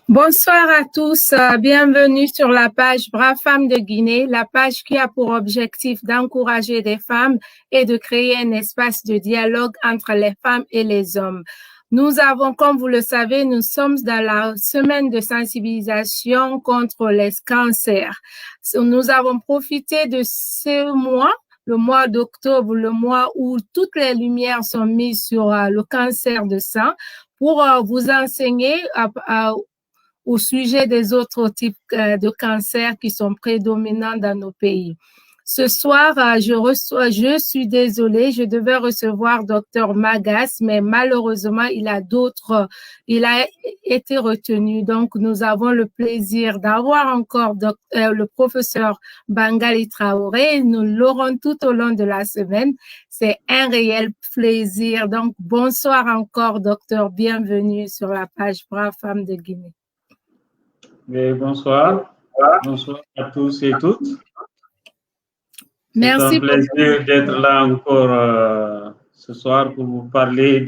Bonsoir à tous, bienvenue sur la page Braves Femmes de Guinée, la page qui a pour objectif d'encourager des femmes et de créer un espace de dialogue entre les femmes et les hommes. Nous avons, comme vous le savez, nous sommes dans la semaine de sensibilisation contre les cancers. Nous avons profité de ce mois, le mois d'octobre, le mois où toutes les lumières sont mises sur le cancer de sein, pour vous enseigner au sujet des autres types de cancers qui sont prédominants dans nos pays. Ce soir, je suis désolée, je devais recevoir Dr Magas, mais malheureusement, il a été retenu. Donc, nous avons le plaisir d'avoir encore le professeur Bangali Traoré. Nous l'aurons tout au long de la semaine. C'est un réel plaisir. Donc, bonsoir encore, docteur. Bienvenue sur la page Braves Femmes de Guinée. Et bonsoir. Bonsoir à tous et toutes. Merci. C'est un plaisir d'être là encore ce soir pour vous parler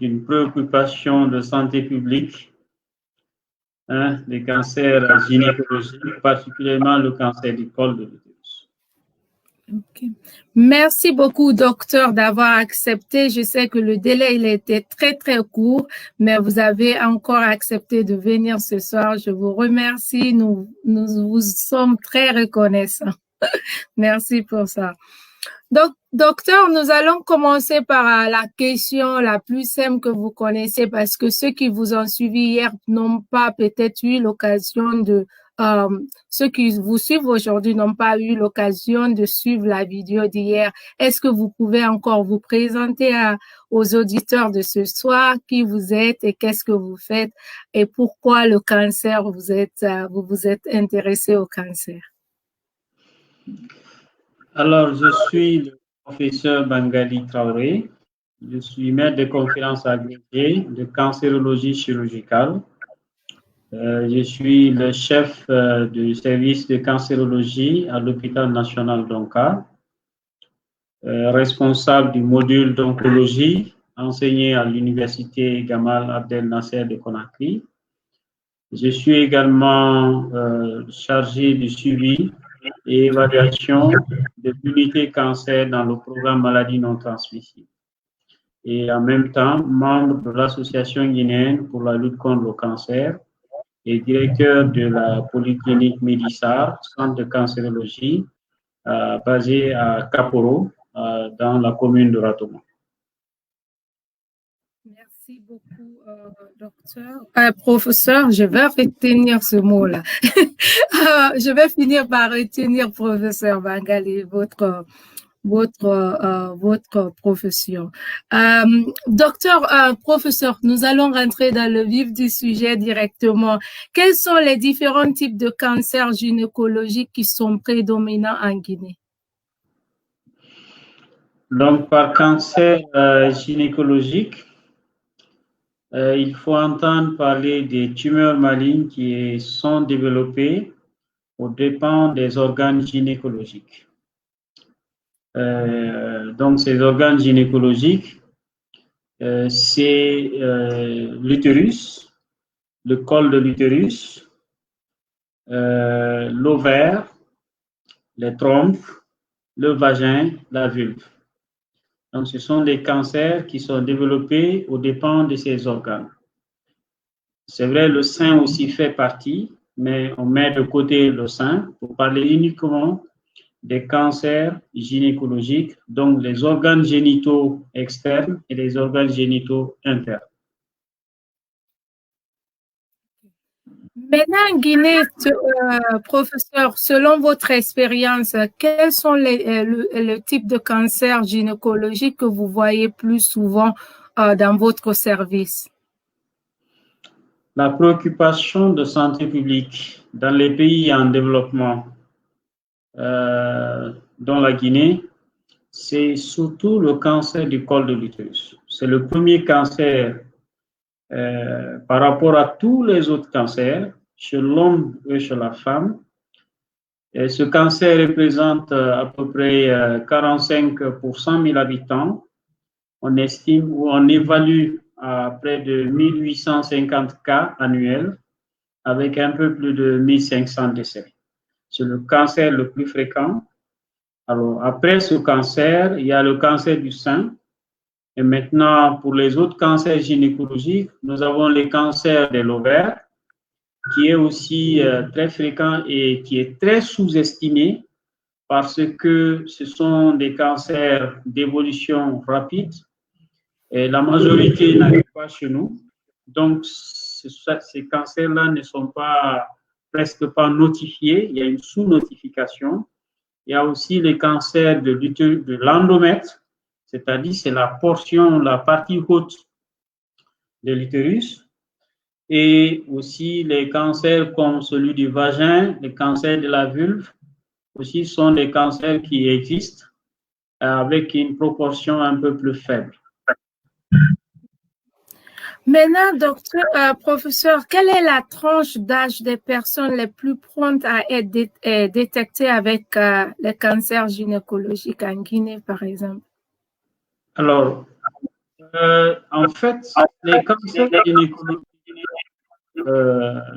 d'une préoccupation de santé publique, des cancers gynécologiques, particulièrement le cancer du col de l'utérus. Okay. Merci beaucoup, docteur, d'avoir accepté. Je sais que le délai, il était très, très court, mais vous avez encore accepté de venir ce soir. Je vous remercie. Nous vous sommes très reconnaissants. Merci pour ça. Donc, docteur, nous allons commencer par la question la plus simple que vous connaissez, parce que ceux qui vous ont suivi hier n'ont pas peut-être eu l'occasion de ceux qui vous suivent aujourd'hui n'ont pas eu l'occasion de suivre la vidéo d'hier. Est-ce que vous pouvez encore vous présenter aux auditeurs de ce soir, qui vous êtes et qu'est-ce que vous faites et pourquoi le cancer, vous vous êtes intéressé au cancer? Alors, je suis le professeur Bangali Traoré. Je suis maître de conférences agrégé de cancérologie chirurgicale. Je suis le chef du service de cancérologie à l'hôpital national d'Onka, responsable du module d'oncologie enseigné à l'université Gamal Abdel Nasser de Conakry. Je suis également chargé du suivi et évaluation de l'unité cancer dans le programme maladies non transmissibles. Et en même temps, membre de l'Association guinéenne pour la lutte contre le cancer et directeur de la polyclinique Médissar, centre de cancérologie, basé à Kaporo, dans la commune de Ratoma. Merci beaucoup, professeur. Je vais retenir ce mot-là. Je vais finir par retenir, professeur Bangali, votre profession. Professeur, nous allons rentrer dans le vif du sujet directement. Quels sont les différents types de cancers gynécologiques qui sont prédominants en Guinée? Donc, par cancer gynécologique, il faut entendre parler des tumeurs malignes qui sont développées aux dépens des organes gynécologiques. Donc, ces organes gynécologiques, c'est l'utérus, le col de l'utérus, l'ovaire, les trompes, le vagin, la vulve. Donc, ce sont des cancers qui sont développés aux dépens de ces organes. C'est vrai, le sein aussi fait partie, mais on met de côté le sein pour parler uniquement des cancers gynécologiques, donc les organes génitaux externes et les organes génitaux internes. Maintenant, en Guinée, professeur, selon votre expérience, quels sont le type de cancer gynécologique que vous voyez plus souvent dans votre service? La préoccupation de santé publique dans les pays en développement, dont la Guinée, c'est surtout le cancer du col de l'utérus. C'est le premier cancer par rapport à tous les autres cancers, chez l'homme et chez la femme. Et ce cancer représente à peu près 45 pour 100 000 habitants. On estime ou on évalue à près de 1850 cas annuels avec un peu plus de 1500 décès. C'est le cancer le plus fréquent. Alors, après ce cancer, il y a le cancer du sein. Et maintenant, pour les autres cancers gynécologiques, nous avons les cancers de l'ovaire, qui est aussi très fréquent et qui est très sous-estimé parce que ce sont des cancers d'évolution rapide et la majorité n'arrive pas chez nous. Donc, ces cancers-là ne sont presque pas notifiés. Il y a une sous-notification. Il y a aussi les cancers de l'endomètre, c'est-à-dire c'est la partie haute de l'utérus, et aussi les cancers comme celui du vagin, les cancers de la vulve, aussi sont des cancers qui existent avec une proportion un peu plus faible. Maintenant, professeur, quelle est la tranche d'âge des personnes les plus promptes à être détectées avec les cancers gynécologiques en Guinée, par exemple? Alors, en fait, les cancers gynécologiques,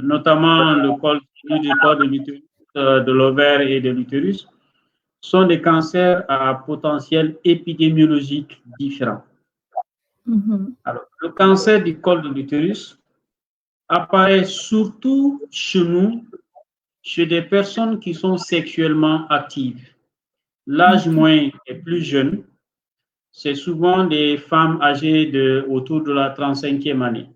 notamment le col de l'utérus, de l'ovaire et de l'utérus, sont des cancers à potentiel épidémiologique différent. Alors, le cancer du col de l'utérus apparaît surtout chez nous, chez des personnes qui sont sexuellement actives. L'âge moyen est plus jeune. C'est souvent des femmes âgées autour de la 35e année.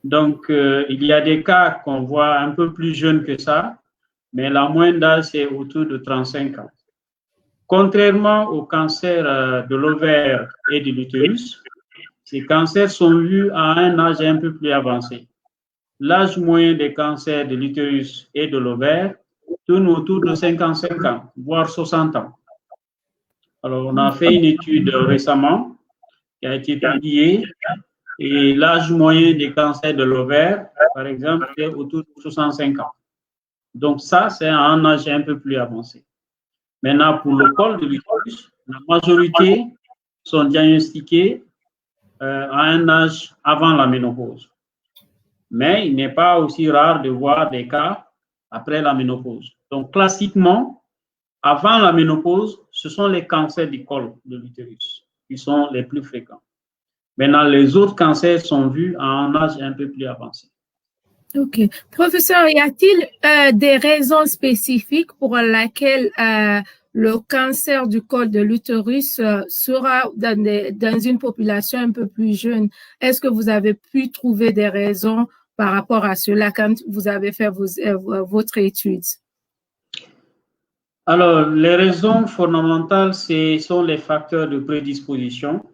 Donc, il y a des cas qu'on voit un peu plus jeunes que ça, mais la moyenne d'âge, c'est autour de 35 ans. Contrairement au cancer de l'ovaire et de l'utérus, ces cancers sont vus à un âge un peu plus avancé. L'âge moyen des cancers de l'utérus et de l'ovaire tourne autour de 55 ans, voire 60 ans. Alors, on a fait une étude récemment qui a été publiée et l'âge moyen des cancers de l'ovaire, par exemple, est autour de 65 ans. Donc, ça, c'est un âge un peu plus avancé. Maintenant, pour le col de l'utérus, la majorité sont diagnostiqués à un âge avant la ménopause. Mais il n'est pas aussi rare de voir des cas après la ménopause. Donc, classiquement, avant la ménopause, ce sont les cancers du col de l'utérus qui sont les plus fréquents. Maintenant, les autres cancers sont vus à un âge un peu plus avancé. OK. Professeur, y a-t-il des raisons spécifiques pour lesquelles le cancer du col de l'utérus sera dans une population un peu plus jeune? Est-ce que vous avez pu trouver des raisons par rapport à cela quand vous avez fait votre étude? Alors, les raisons fondamentales, sont les facteurs de prédisposition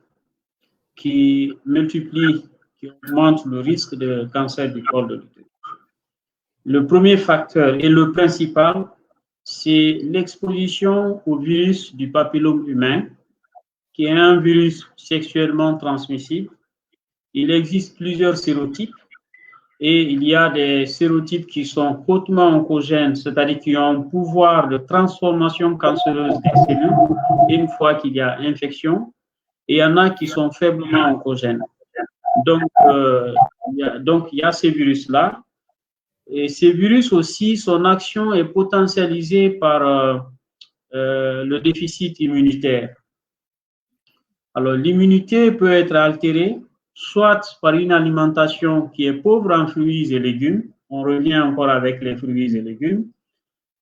qui multiplient, qui augmentent le risque de cancer du col de l'utérus. Le premier facteur et le principal, c'est l'exposition au virus du papillome humain, qui est un virus sexuellement transmissible. Il existe plusieurs sérotypes et il y a des sérotypes qui sont hautement oncogènes, c'est-à-dire qui ont un pouvoir de transformation cancéreuse des cellules une fois qu'il y a infection, et il y en a qui sont faiblement oncogènes. Donc, il y a ces virus-là. Et ces virus aussi, son action est potentialisée par le déficit immunitaire. Alors, l'immunité peut être altérée soit par une alimentation qui est pauvre en fruits et légumes, on revient encore avec les fruits et légumes,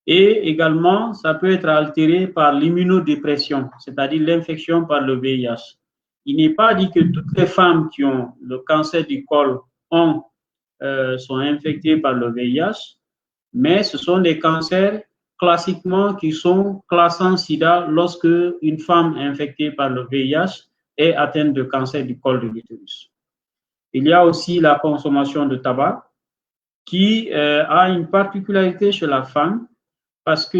et également, ça peut être altéré par l'immunodépression, c'est-à-dire l'infection par le VIH. Il n'est pas dit que toutes les femmes qui ont le cancer du col sont infectées par le VIH, mais ce sont des cancers classiquement qui sont classants SIDA lorsque une femme infectée par le VIH est atteinte de cancer du col de l'utérus. Il y a aussi la consommation de tabac qui a une particularité chez la femme parce que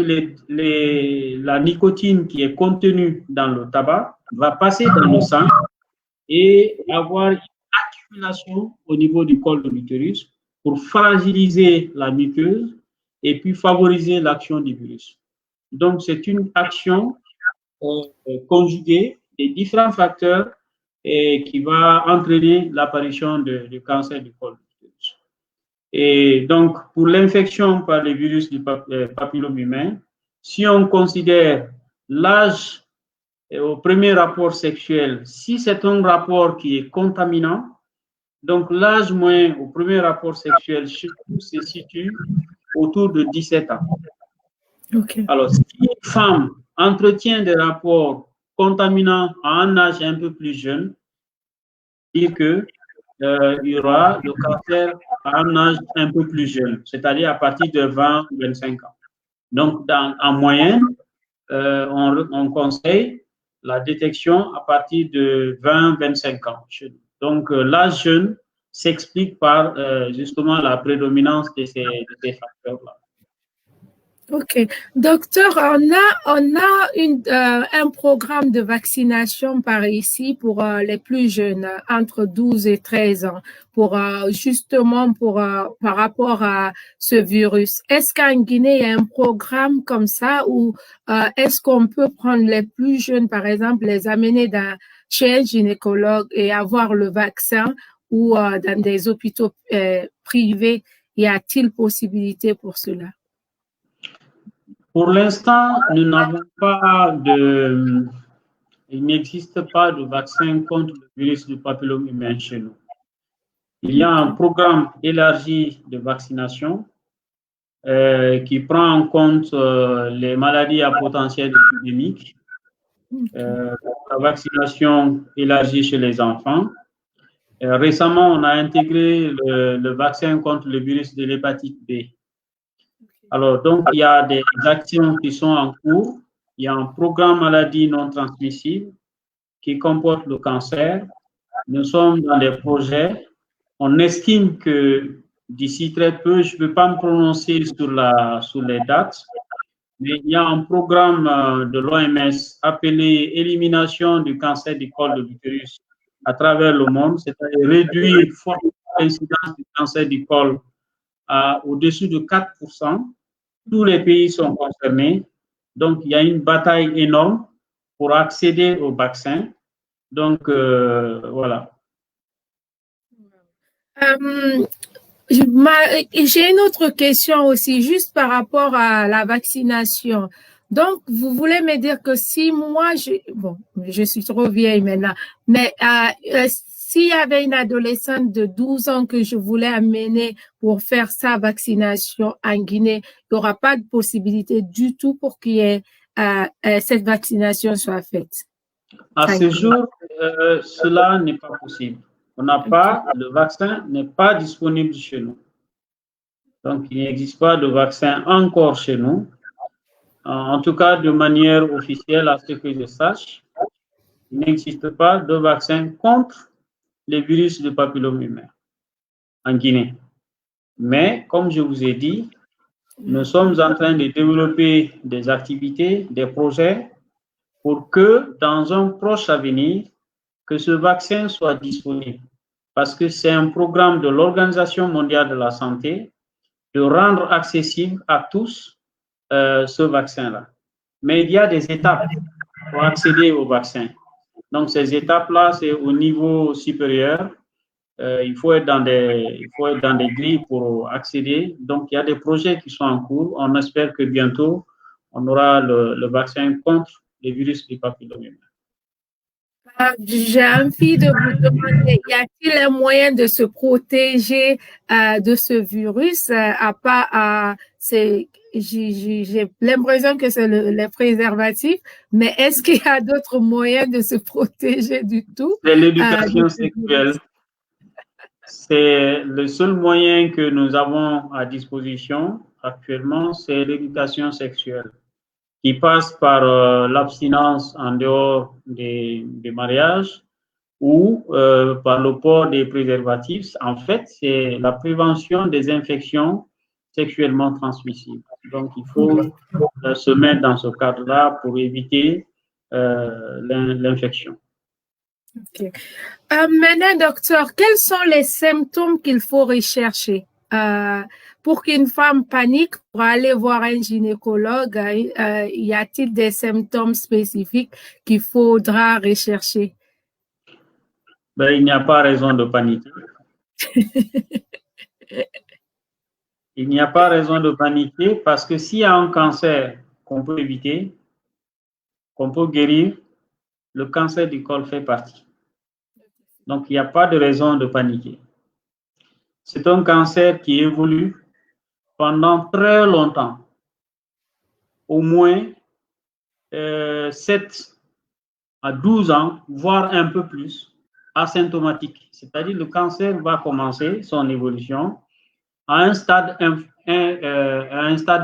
la nicotine qui est contenue dans le tabac va passer dans le sang et avoir une accumulation au niveau du col de l'utérus pour fragiliser la muqueuse et puis favoriser l'action du virus. Donc, c'est une action conjuguée des différents facteurs et qui va entraîner l'apparition du cancer du col de l'utérus. Et donc, pour l'infection par les virus du papillome humain, si on considère l'âge au premier rapport sexuel, si c'est un rapport qui est contaminant, donc l'âge moyen au premier rapport sexuel chez nous se situe autour de 17 ans. Okay. Alors, si une femme entretient des rapports contaminants à un âge un peu plus jeune, dire que il y aura le cancer à un âge un peu plus jeune, c'est-à-dire à partir de 20-25 ans. Donc, en moyenne, on conseille la détection à partir de 20-25 ans. Donc, l'âge jeune s'explique par justement la prédominance de ces facteurs-là. OK. Docteur, on a un programme de vaccination par ici pour les plus jeunes, entre 12 et 13 ans, pour justement par rapport à ce virus. Est-ce qu'en Guinée, il y a un programme comme ça ou est-ce qu'on peut prendre les plus jeunes, par exemple, les amener chez un gynécologue et avoir le vaccin ou dans des hôpitaux privés? Y a-t-il possibilité pour cela? Pour l'instant, nous n'avons il n'existe pas de vaccin contre le virus du papillome humain chez nous. Il y a un programme élargi de vaccination qui prend en compte les maladies à potentiel épidémique, la vaccination élargie chez les enfants. Récemment, on a intégré le vaccin contre le virus de l'hépatite B. Alors, donc, il y a des actions qui sont en cours. Il y a un programme maladie non transmissible qui comporte le cancer. Nous sommes dans des projets. On estime que d'ici très peu, je ne peux pas me prononcer sur les dates, mais il y a un programme de l'OMS appelé élimination du cancer du col de l'utérus à travers le monde, c'est-à-dire réduire fortement l'incidence du cancer du col au-dessus de 4%. Tous les pays sont concernés. Donc, il y a une bataille énorme pour accéder au vaccin. Donc, voilà. J'ai une autre question aussi, juste par rapport à la vaccination. Donc, vous voulez me dire que si moi, je suis trop vieille maintenant, mais s'il y avait une adolescente de 12 ans que je voulais amener pour faire sa vaccination en Guinée, il n'y aura pas de possibilité du tout pour qu'il y ait cette vaccination soit faite. À ce jour, cela n'est pas possible. Le vaccin n'est pas disponible chez nous. Donc, il n'existe pas de vaccin encore chez nous. En tout cas, de manière officielle, à ce que je sache, il n'existe pas de vaccin contre les virus de papillome humain en Guinée. Mais, comme je vous ai dit, nous sommes en train de développer des activités, des projets pour que, dans un proche avenir, que ce vaccin soit disponible. Parce que c'est un programme de l'Organisation mondiale de la santé de rendre accessible à tous ce vaccin-là. Mais il y a des étapes pour accéder au vaccin. Donc, ces étapes-là, c'est au niveau supérieur. Il faut être dans des grilles pour accéder. Donc, il y a des projets qui sont en cours. On espère que bientôt, on aura le vaccin contre les virus du papillome humain. J'ai envie de vous demander, y a-t-il un moyen de se protéger de ce virus à part j'ai l'impression que c'est les préservatifs, mais est-ce qu'il y a d'autres moyens de se protéger du tout? C'est l'éducation sexuelle. C'est le seul moyen que nous avons à disposition actuellement, c'est l'éducation sexuelle, qui passe par l'abstinence en dehors des mariages ou par le port des préservatifs. En fait, c'est la prévention des infections sexuellement transmissibles. Donc, il faut se mettre dans ce cadre-là pour éviter l'infection. Okay. Maintenant, docteur, quels sont les symptômes qu'il faut rechercher pour qu'une femme panique pour aller voir un gynécologue? Y a-t-il des symptômes spécifiques qu'il faudra rechercher? Ben, il n'y a pas raison de paniquer. Il n'y a pas raison de paniquer parce que s'il y a un cancer qu'on peut éviter, qu'on peut guérir, le cancer du col fait partie. Donc, il n'y a pas de raison de paniquer. C'est un cancer qui évolue pendant très longtemps, au moins 7 à 12 ans, voire un peu plus, asymptomatique. C'est-à-dire le cancer va commencer son évolution à un stade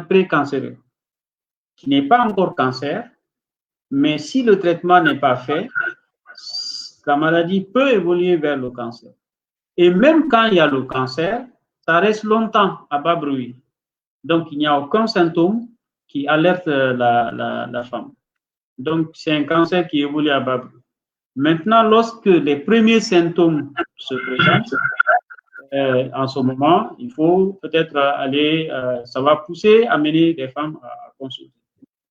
précancéreux, qui n'est pas encore cancer, mais si le traitement n'est pas fait, la maladie peut évoluer vers le cancer. Et même quand il y a le cancer, ça reste longtemps à bas bruit. Donc, il n'y a aucun symptôme qui alerte la femme. Donc, c'est un cancer qui évolue à bas bruit. Maintenant, lorsque les premiers symptômes se présentent, en ce moment, il faut peut-être aller, ça va pousser à mener des femmes à consulter.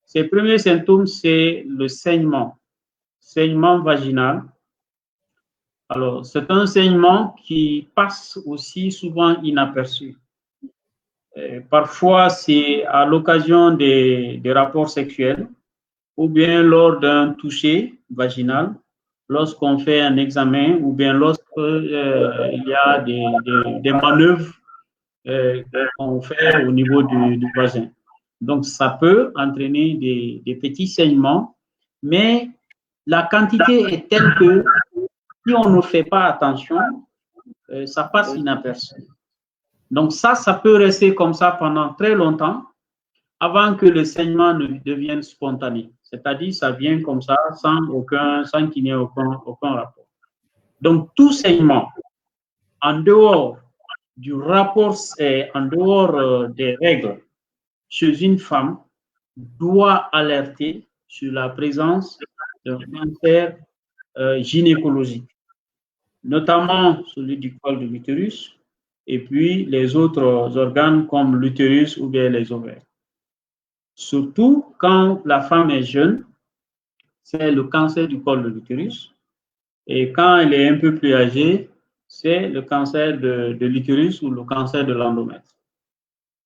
Ces premiers symptômes, c'est le saignement vaginal. Alors, c'est un saignement qui passe aussi souvent inaperçu. Parfois, c'est à l'occasion des rapports sexuels ou bien lors d'un toucher vaginal, lorsqu'on fait un examen ou bien lorsqu'il y a des manœuvres qu'on fait au niveau du vagin. Donc, ça peut entraîner des petits saignements, mais la quantité est telle que si on ne fait pas attention, ça passe inaperçu. Donc, ça peut rester comme ça pendant très longtemps avant que le saignement ne devienne spontané. C'est-à-dire, ça vient comme ça sans qu'il n'y ait aucun rapport. Donc, tout saignement, en dehors du rapport, en dehors des règles, chez une femme, doit alerter sur la présence d'un cancer gynécologique, notamment celui du col de l'utérus, et puis les autres organes comme l'utérus ou bien les ovaires. Surtout quand la femme est jeune, c'est le cancer du col de l'utérus. Et quand elle est un peu plus âgée, c'est le cancer de l'utérus ou le cancer de l'endomètre.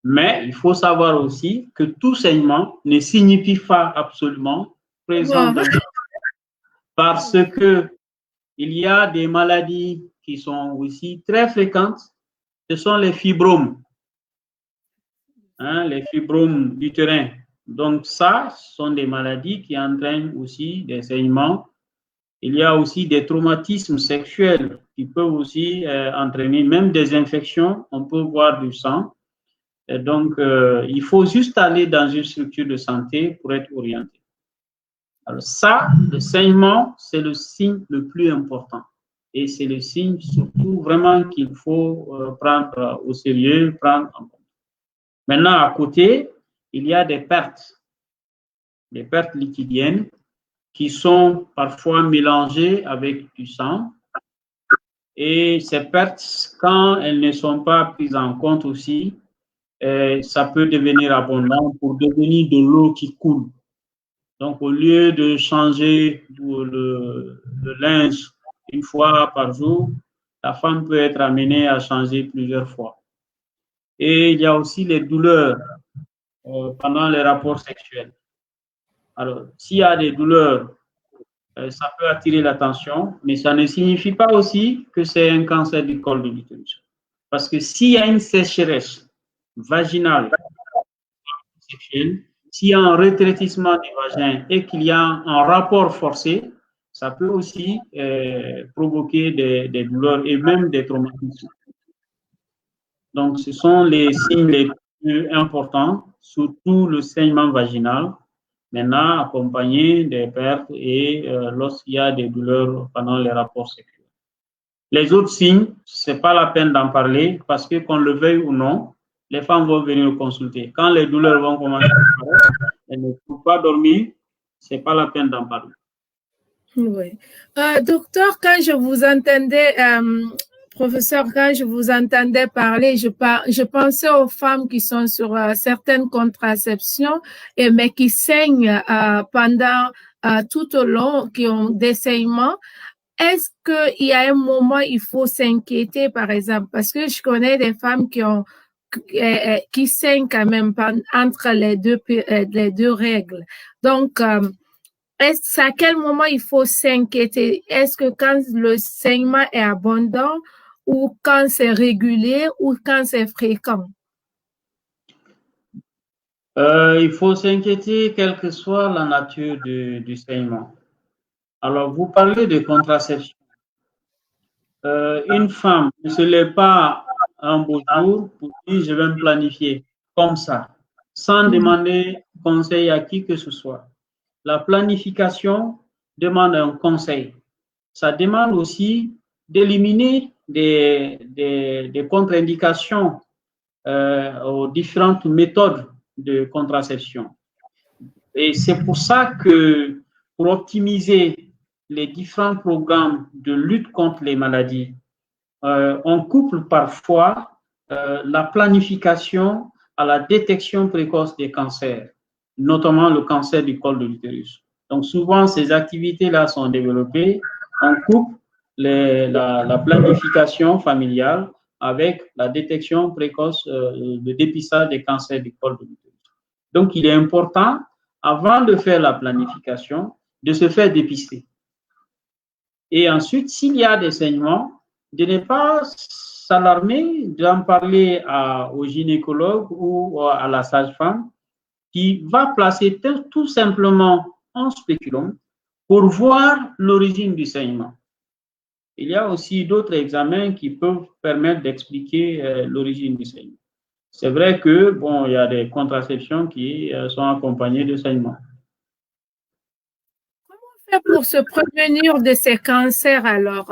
Mais il faut savoir aussi que tout saignement ne signifie pas absolument présence d'un cancer, parce que il y a des maladies qui sont aussi très fréquentes. Ce sont les fibromes, les fibromes utérins. Donc ça, ce sont des maladies qui entraînent aussi des saignements. Il y a aussi des traumatismes sexuels qui peuvent aussi entraîner même des infections. On peut voir du sang. Et donc, il faut juste aller dans une structure de santé pour être orienté. Alors ça, le saignement, c'est le signe le plus important. Et c'est le signe surtout vraiment qu'il faut prendre au sérieux, prendre en compte. Maintenant, à côté, il y a des pertes liquidiennes qui sont parfois mélangées avec du sang. Et ces pertes, quand elles ne sont pas prises en compte aussi, ça peut devenir abondant pour devenir de l'eau qui coule. Donc, au lieu de changer le linge une fois par jour, la femme peut être amenée à changer plusieurs fois. Et il y a aussi les douleurs pendant les rapports sexuels. Alors, s'il y a des douleurs, ça peut attirer l'attention, mais ça ne signifie pas aussi que c'est un cancer du col de l'utérus. Parce que s'il y a une sécheresse vaginale, sexuelle, s'il y a un rétrécissement du vagin et qu'il y a un rapport forcé, ça peut aussi provoquer des douleurs et même des traumatismes. Donc, ce sont les signes les plus importants, surtout le saignement vaginal, maintenant accompagné des pertes et lorsqu'il y a des douleurs pendant les rapports sexuels. Les autres signes, ce n'est pas la peine d'en parler parce que qu'on le veuille ou non, les femmes vont venir nous consulter. Quand les douleurs vont commencer à apparaître, elles ne peuvent pas dormir, ce n'est pas la peine d'en parler. Oui. Docteur, quand je vous entendais, professeur, quand je vous entendais parler, je pensais aux femmes qui sont sur certaines contraceptions, mais qui saignent pendant tout au long, qui ont des saignements. Est-ce qu'il y a un moment il faut s'inquiéter, par exemple? Parce que je connais des femmes qui ont qui saignent quand même entre les deux règles. Donc, est-ce à quel moment il faut s'inquiéter? Est-ce que quand le saignement est abondant ou quand c'est régulier ou quand c'est fréquent? Il faut s'inquiéter quelle que soit la nature du saignement. Alors, vous parlez de contraception. Une femme ne se lève pas un beau jour pour dire je vais me planifier comme ça, sans demander conseil à qui que ce soit. La planification demande un conseil. Ça demande aussi d'éliminer des contre-indications aux différentes méthodes de contraception. Et c'est pour ça que pour optimiser les différents programmes de lutte contre les maladies, on couple parfois la planification à la détection précoce des cancers, notamment le cancer du col de l'utérus. Donc souvent, ces activités-là sont développées. On couple la planification familiale avec la détection précoce, le dépistage des cancers du col de l'utérus. Donc, il est important, avant de faire la planification, de se faire dépister. Et ensuite, s'il y a des saignements, de ne pas s'alarmer, d'en parler au gynécologue ou à la sage-femme qui va placer tout simplement un spéculum pour voir l'origine du saignement. Il y a aussi d'autres examens qui peuvent permettre d'expliquer l'origine du saignement. C'est vrai que, bon, il y a des contraceptions qui sont accompagnées de saignements. Comment faire pour se prévenir de ces cancers alors,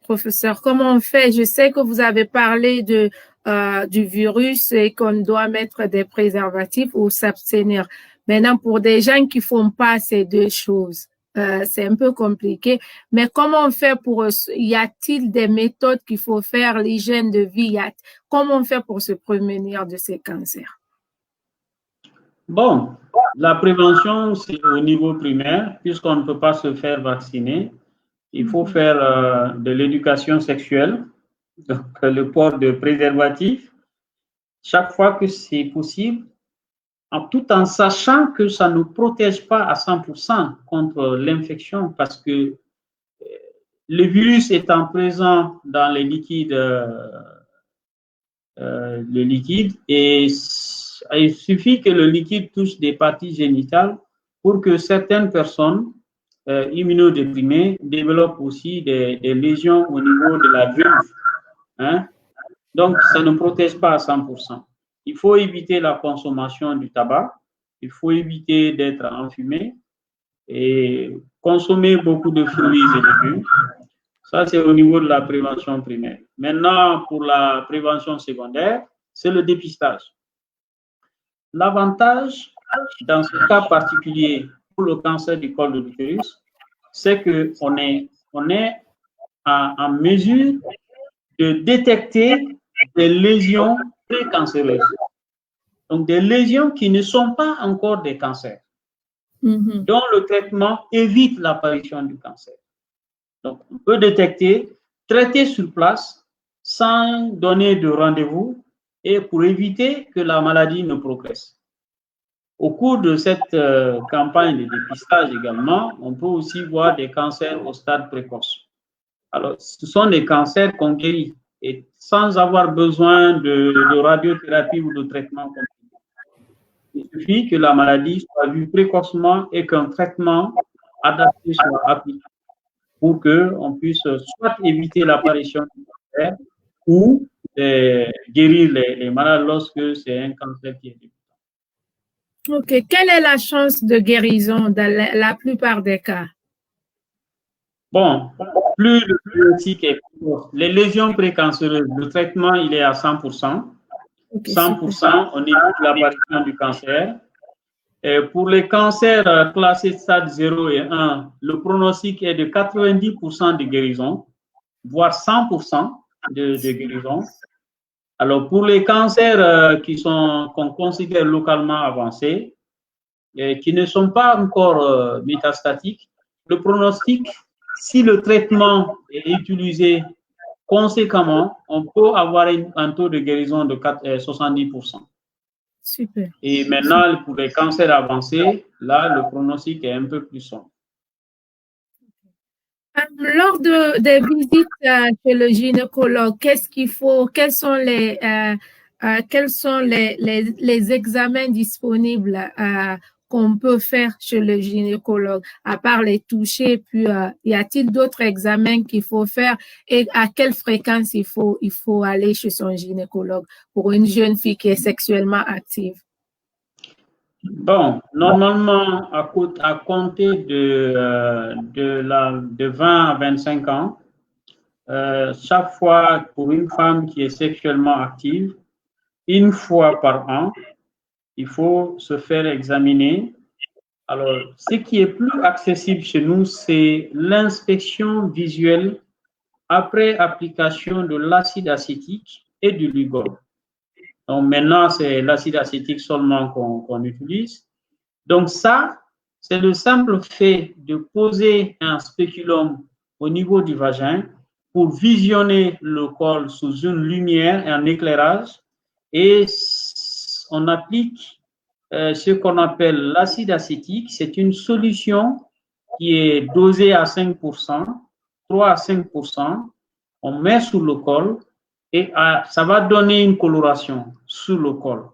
professeur? Comment on fait? Je sais que vous avez parlé du virus et qu'on doit mettre des préservatifs ou s'abstenir. Maintenant, pour des gens qui font pas ces deux choses, c'est un peu compliqué. Mais comment on fait y a-t-il des méthodes qu'il faut faire, l'hygiène de vie? Comment on fait pour se prémunir de ces cancers? Bon, la prévention, c'est au niveau primaire, puisqu'on ne peut pas se faire vacciner. Il faut faire de l'éducation sexuelle, donc le port de préservatifs, chaque fois que c'est possible, tout en sachant que ça ne protège pas à 100% contre l'infection, parce que le virus étant présent dans les liquides, et il suffit que le liquide touche des parties génitales pour que certaines personnes immunodéprimées développent aussi des lésions au niveau de la vulve. Hein? Donc, ça ne protège pas à 100%. Il faut éviter la consommation du tabac, il faut éviter d'être enfumé et consommer beaucoup de fruits et légumes. Ça, c'est au niveau de la prévention primaire. Maintenant, pour la prévention secondaire, c'est le dépistage. L'avantage, dans ce cas particulier, pour le cancer du col de l'utérus, c'est qu'on est en mesure de détecter des lésions précancéreuses. Donc, des lésions qui ne sont pas encore des cancers, dont le traitement évite l'apparition du cancer. Donc, on peut détecter, traiter sur place, sans donner de rendez-vous et pour éviter que la maladie ne progresse. Au cours de cette campagne de dépistage également, on peut aussi voir des cancers au stade précoce. Alors, ce sont des cancers qu'on guérit et sans avoir besoin de radiothérapie ou de traitement compliqué. Il suffit que la maladie soit vue précocement et qu'un traitement adapté soit appliqué pour qu'on puisse soit éviter l'apparition du cancer ou guérir les malades lorsque c'est un cancer qui est débutant. OK. Quelle est la chance de guérison dans la plupart des cas? Bon, plus le diagnostic est court, les lésions précancéreuses, le traitement, il est à 100%. Okay, 100% au niveau de l'apparition du cancer. Et pour les cancers classés stade 0 et 1, le pronostic est de 90% de guérison, voire 100% de guérison. Alors, pour les cancers qu'on considère localement avancés, et qui ne sont pas encore métastatiques, le pronostic, si le traitement est utilisé conséquemment, on peut avoir un taux de guérison de 70%. Super. Et maintenant, pour les cancers avancés, là, le pronostic est un peu plus sombre. Lors des visites chez le gynécologue, qu'est-ce qu'il faut, quels sont les examens disponibles qu'on peut faire chez le gynécologue, à part les toucher, puis y a-t-il d'autres examens qu'il faut faire et à quelle fréquence il faut aller chez son gynécologue pour une jeune fille qui est sexuellement active? Bon, normalement, à compter de 20 à 25 ans, chaque fois pour une femme qui est sexuellement active, une fois par an, il faut se faire examiner. Alors, ce qui est plus accessible chez nous, c'est l'inspection visuelle après application de l'acide acétique et du Lugol. Donc maintenant, c'est l'acide acétique seulement qu'on utilise. Donc ça, c'est le simple fait de poser un spéculum au niveau du vagin pour visionner le col sous une lumière et un éclairage. Et on applique ce qu'on appelle l'acide acétique. C'est une solution qui est dosée à 5%, 3 à 5%. On met sur le col et ça va donner une coloration sur le col.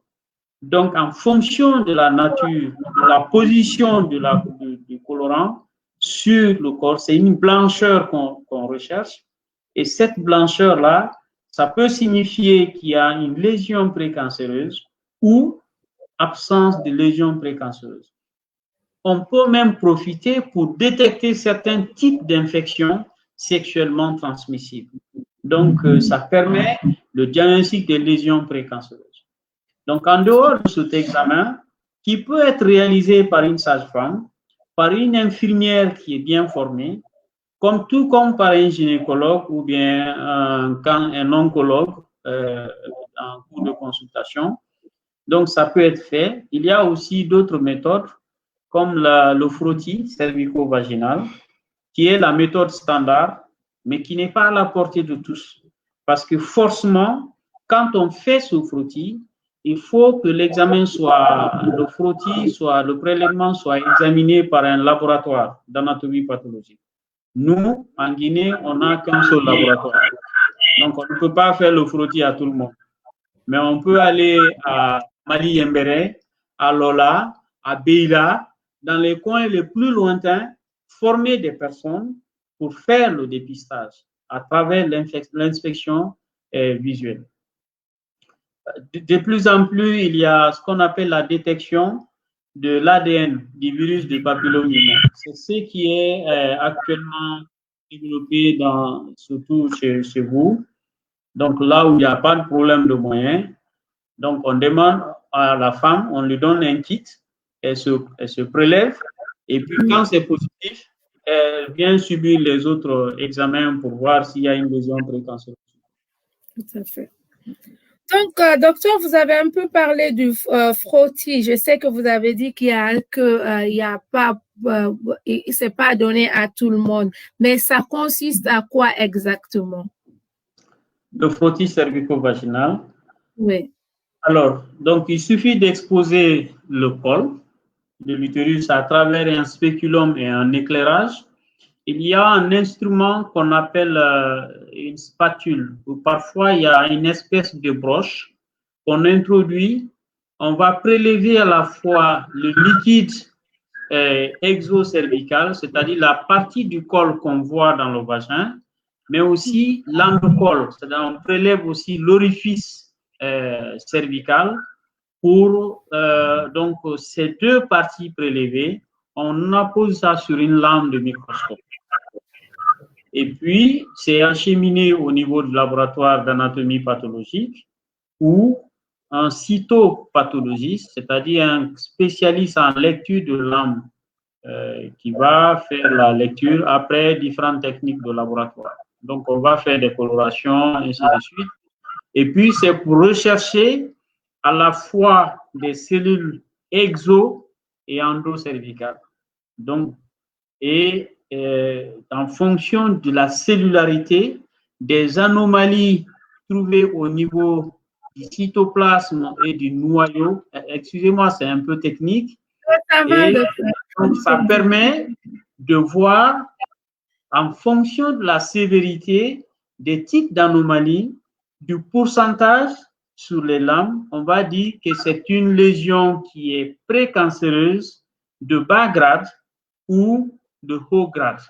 Donc, en fonction de la nature, de la position du colorant sur le corps, c'est une blancheur qu'on recherche. Et cette blancheur-là, ça peut signifier qu'il y a une lésion précancéreuse ou absence de lésion précancéreuse. On peut même profiter pour détecter certains types d'infections sexuellement transmissibles. Donc, ça permet le diagnostic des lésions précancéreuses. Donc, en dehors de cet examen, qui peut être réalisé par une sage-femme, par une infirmière qui est bien formée, tout comme par un gynécologue ou bien un oncologue en cours de consultation. Donc, ça peut être fait. Il y a aussi d'autres méthodes, comme le frottis cervico-vaginal, qui est la méthode standard, mais qui n'est pas à la portée de tous. Parce que forcément, quand on fait ce frottis, il faut que l'examen le frottis, le prélèvement soit examiné par un laboratoire d'anatomie pathologique. Nous, en Guinée, on n'a qu'un seul laboratoire. Donc, on ne peut pas faire le frottis à tout le monde. Mais on peut aller à Mali-Yembere, à Lola, à Beila, dans les coins les plus lointains, former des personnes pour faire le dépistage à travers l'inspection visuelle. De plus en plus, il y a ce qu'on appelle la détection de l'ADN du virus du papillome humain. C'est ce qui est actuellement développé surtout chez vous. Donc là où il n'y a pas de problème de moyens, donc on demande à la femme, on lui donne un kit, elle se prélève, et puis quand c'est positif, elle vient subir les autres examens pour voir s'il y a une lésion précancéreuse. Tout à fait. Donc, docteur, vous avez un peu parlé du frottis. Je sais que vous avez dit c'est pas donné à tout le monde, mais ça consiste à quoi exactement? Le frottis cervico-vaginal. Oui. Alors, donc, il suffit d'exposer le col de l'utérus à travers un spéculum et un éclairage. Il y a un instrument qu'on appelle une spatule, ou parfois il y a une espèce de broche qu'on introduit. On va prélever à la fois le liquide exocervical, c'est-à-dire la partie du col qu'on voit dans le vagin, mais aussi l'endocol, c'est-à-dire on prélève aussi l'orifice cervical. Pour donc ces deux parties prélevées, on appose ça sur une lame de microscope. Et puis, c'est acheminé au niveau du laboratoire d'anatomie pathologique où un cytopathologiste, c'est-à-dire un spécialiste en lecture de l'âme, qui va faire la lecture après différentes techniques de laboratoire. Donc, on va faire des colorations, ainsi de suite. Et puis, c'est pour rechercher à la fois des cellules exo- et endocervicales. Donc, en fonction de la cellularité, des anomalies trouvées au niveau du cytoplasme et du noyau. Excusez-moi, c'est un peu technique. Et donc, ça permet de voir, en fonction de la sévérité, des types d'anomalies, du pourcentage sur les lames. On va dire que c'est une lésion qui est précancéreuse, de bas grade ou de haut grade.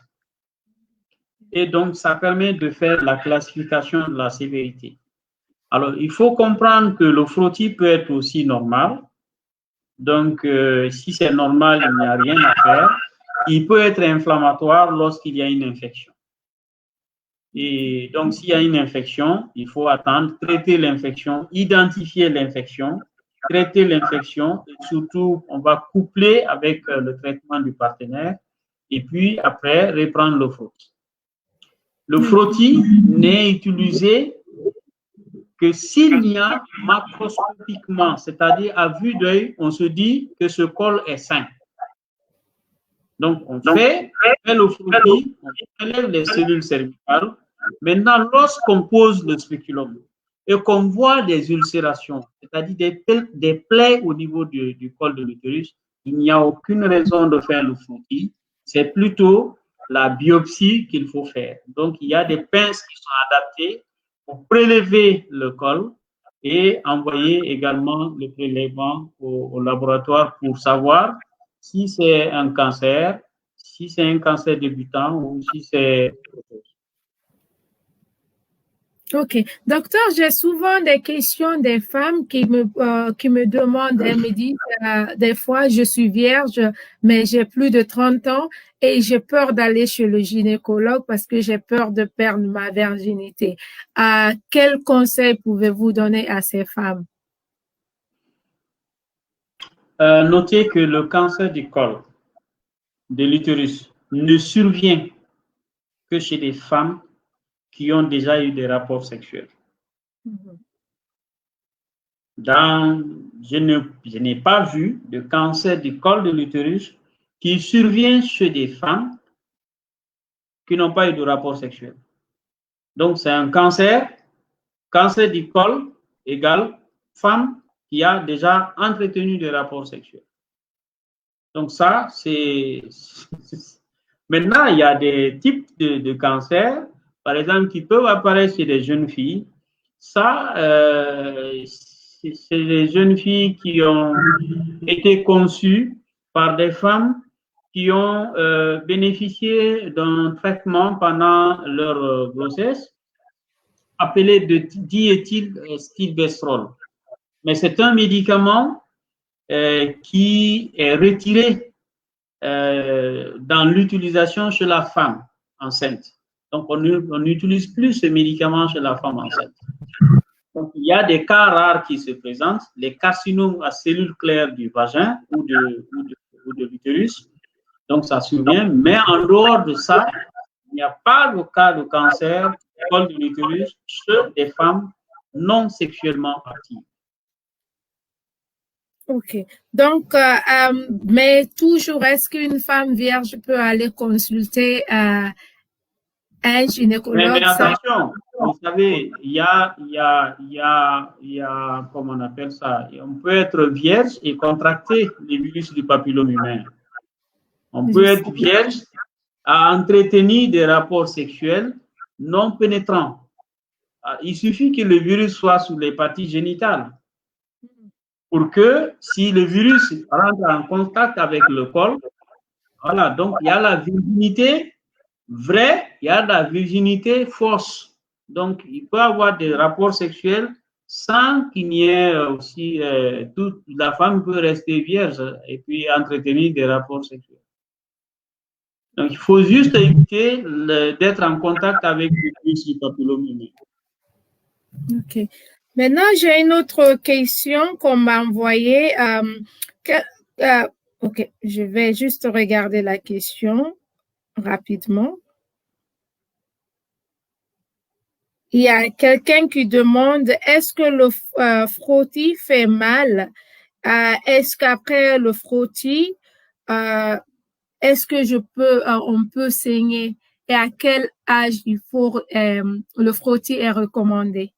Et donc, ça permet de faire la classification de la sévérité. Alors, il faut comprendre que le frottis peut être aussi normal. Donc, si c'est normal, il n'y a rien à faire. Il peut être inflammatoire lorsqu'il y a une infection. Et donc, s'il y a une infection, il faut attendre, traiter l'infection, identifier l'infection, traiter l'infection, et surtout, on va coupler avec le traitement du partenaire, et puis après, reprendre le frottis. Le frottis n'est utilisé que s'il y a macroscopiquement, c'est-à-dire à vue d'œil, on se dit que ce col est sain. Donc, on fait le frottis, on prélève les cellules cervicales. Maintenant, lorsqu'on pose le spéculum et qu'on voit des ulcérations, c'est-à-dire des plaies au niveau du col de l'utérus, il n'y a aucune raison de faire le frottis. C'est plutôt la biopsie qu'il faut faire. Donc, il y a des pinces qui sont adaptées pour prélever le col et envoyer également le prélèvement au laboratoire pour savoir si c'est un cancer, si c'est un cancer débutant ou si c'est... Ok. Docteur, j'ai souvent des questions des femmes qui me demandent, elles me disent, des fois, je suis vierge, mais j'ai plus de 30 ans et j'ai peur d'aller chez le gynécologue parce que j'ai peur de perdre ma virginité. Quel conseil pouvez-vous donner à ces femmes? Notez que le cancer du col de l'utérus ne survient que chez des femmes qui ont déjà eu des rapports sexuels. Je n'ai pas vu de cancer du col de l'utérus qui survient chez des femmes qui n'ont pas eu de rapport sexuel. Donc, c'est un cancer du col égale femme qui a déjà entretenu des rapports sexuels. Donc, ça, c'est... Maintenant, il y a des types de cancers, par exemple, qui peuvent apparaître chez des jeunes filles. Ça, c'est des jeunes filles qui ont été conçues par des femmes qui ont bénéficié d'un traitement pendant leur grossesse appelé de diéthylstilbestrol. Mais c'est un médicament qui est retiré dans l'utilisation chez la femme enceinte. Donc, on n'utilise plus ce médicament chez la femme enceinte. Donc, il y a des cas rares qui se présentent, les carcinomes à cellules claires du vagin ou de l'utérus. Donc, ça survient. Mais en dehors de ça, il n'y a pas de cas de cancer du col de l'utérus chez des femmes non sexuellement actives. Ok. Donc, mais toujours, est-ce qu'une femme vierge peut aller consulter un gynécologue? Mais attention, vous savez, il y a, comment on appelle ça, on peut être vierge et contracter les virus du papillome humain. On peut être vierge à entretenir des rapports sexuels non pénétrants. Il suffit que le virus soit sous les parties génitales pour que si le virus rentre en contact avec le col, voilà, donc il y a la virginité vraie, il y a la virginité fausse. Donc, il peut y avoir des rapports sexuels sans qu'il n'y ait aussi, la femme peut rester vierge et puis entretenir des rapports sexuels. Donc, il faut juste éviter d'être en contact avec le virus du papillome humain. Ok. Maintenant, j'ai une autre question qu'on m'a envoyée. Ok, je vais juste regarder la question rapidement. Il y a quelqu'un qui demande, est-ce que le frottis fait mal? Est-ce qu'après le frottis, est-ce que on peut saigner? et à quel âge le frottis est recommandé?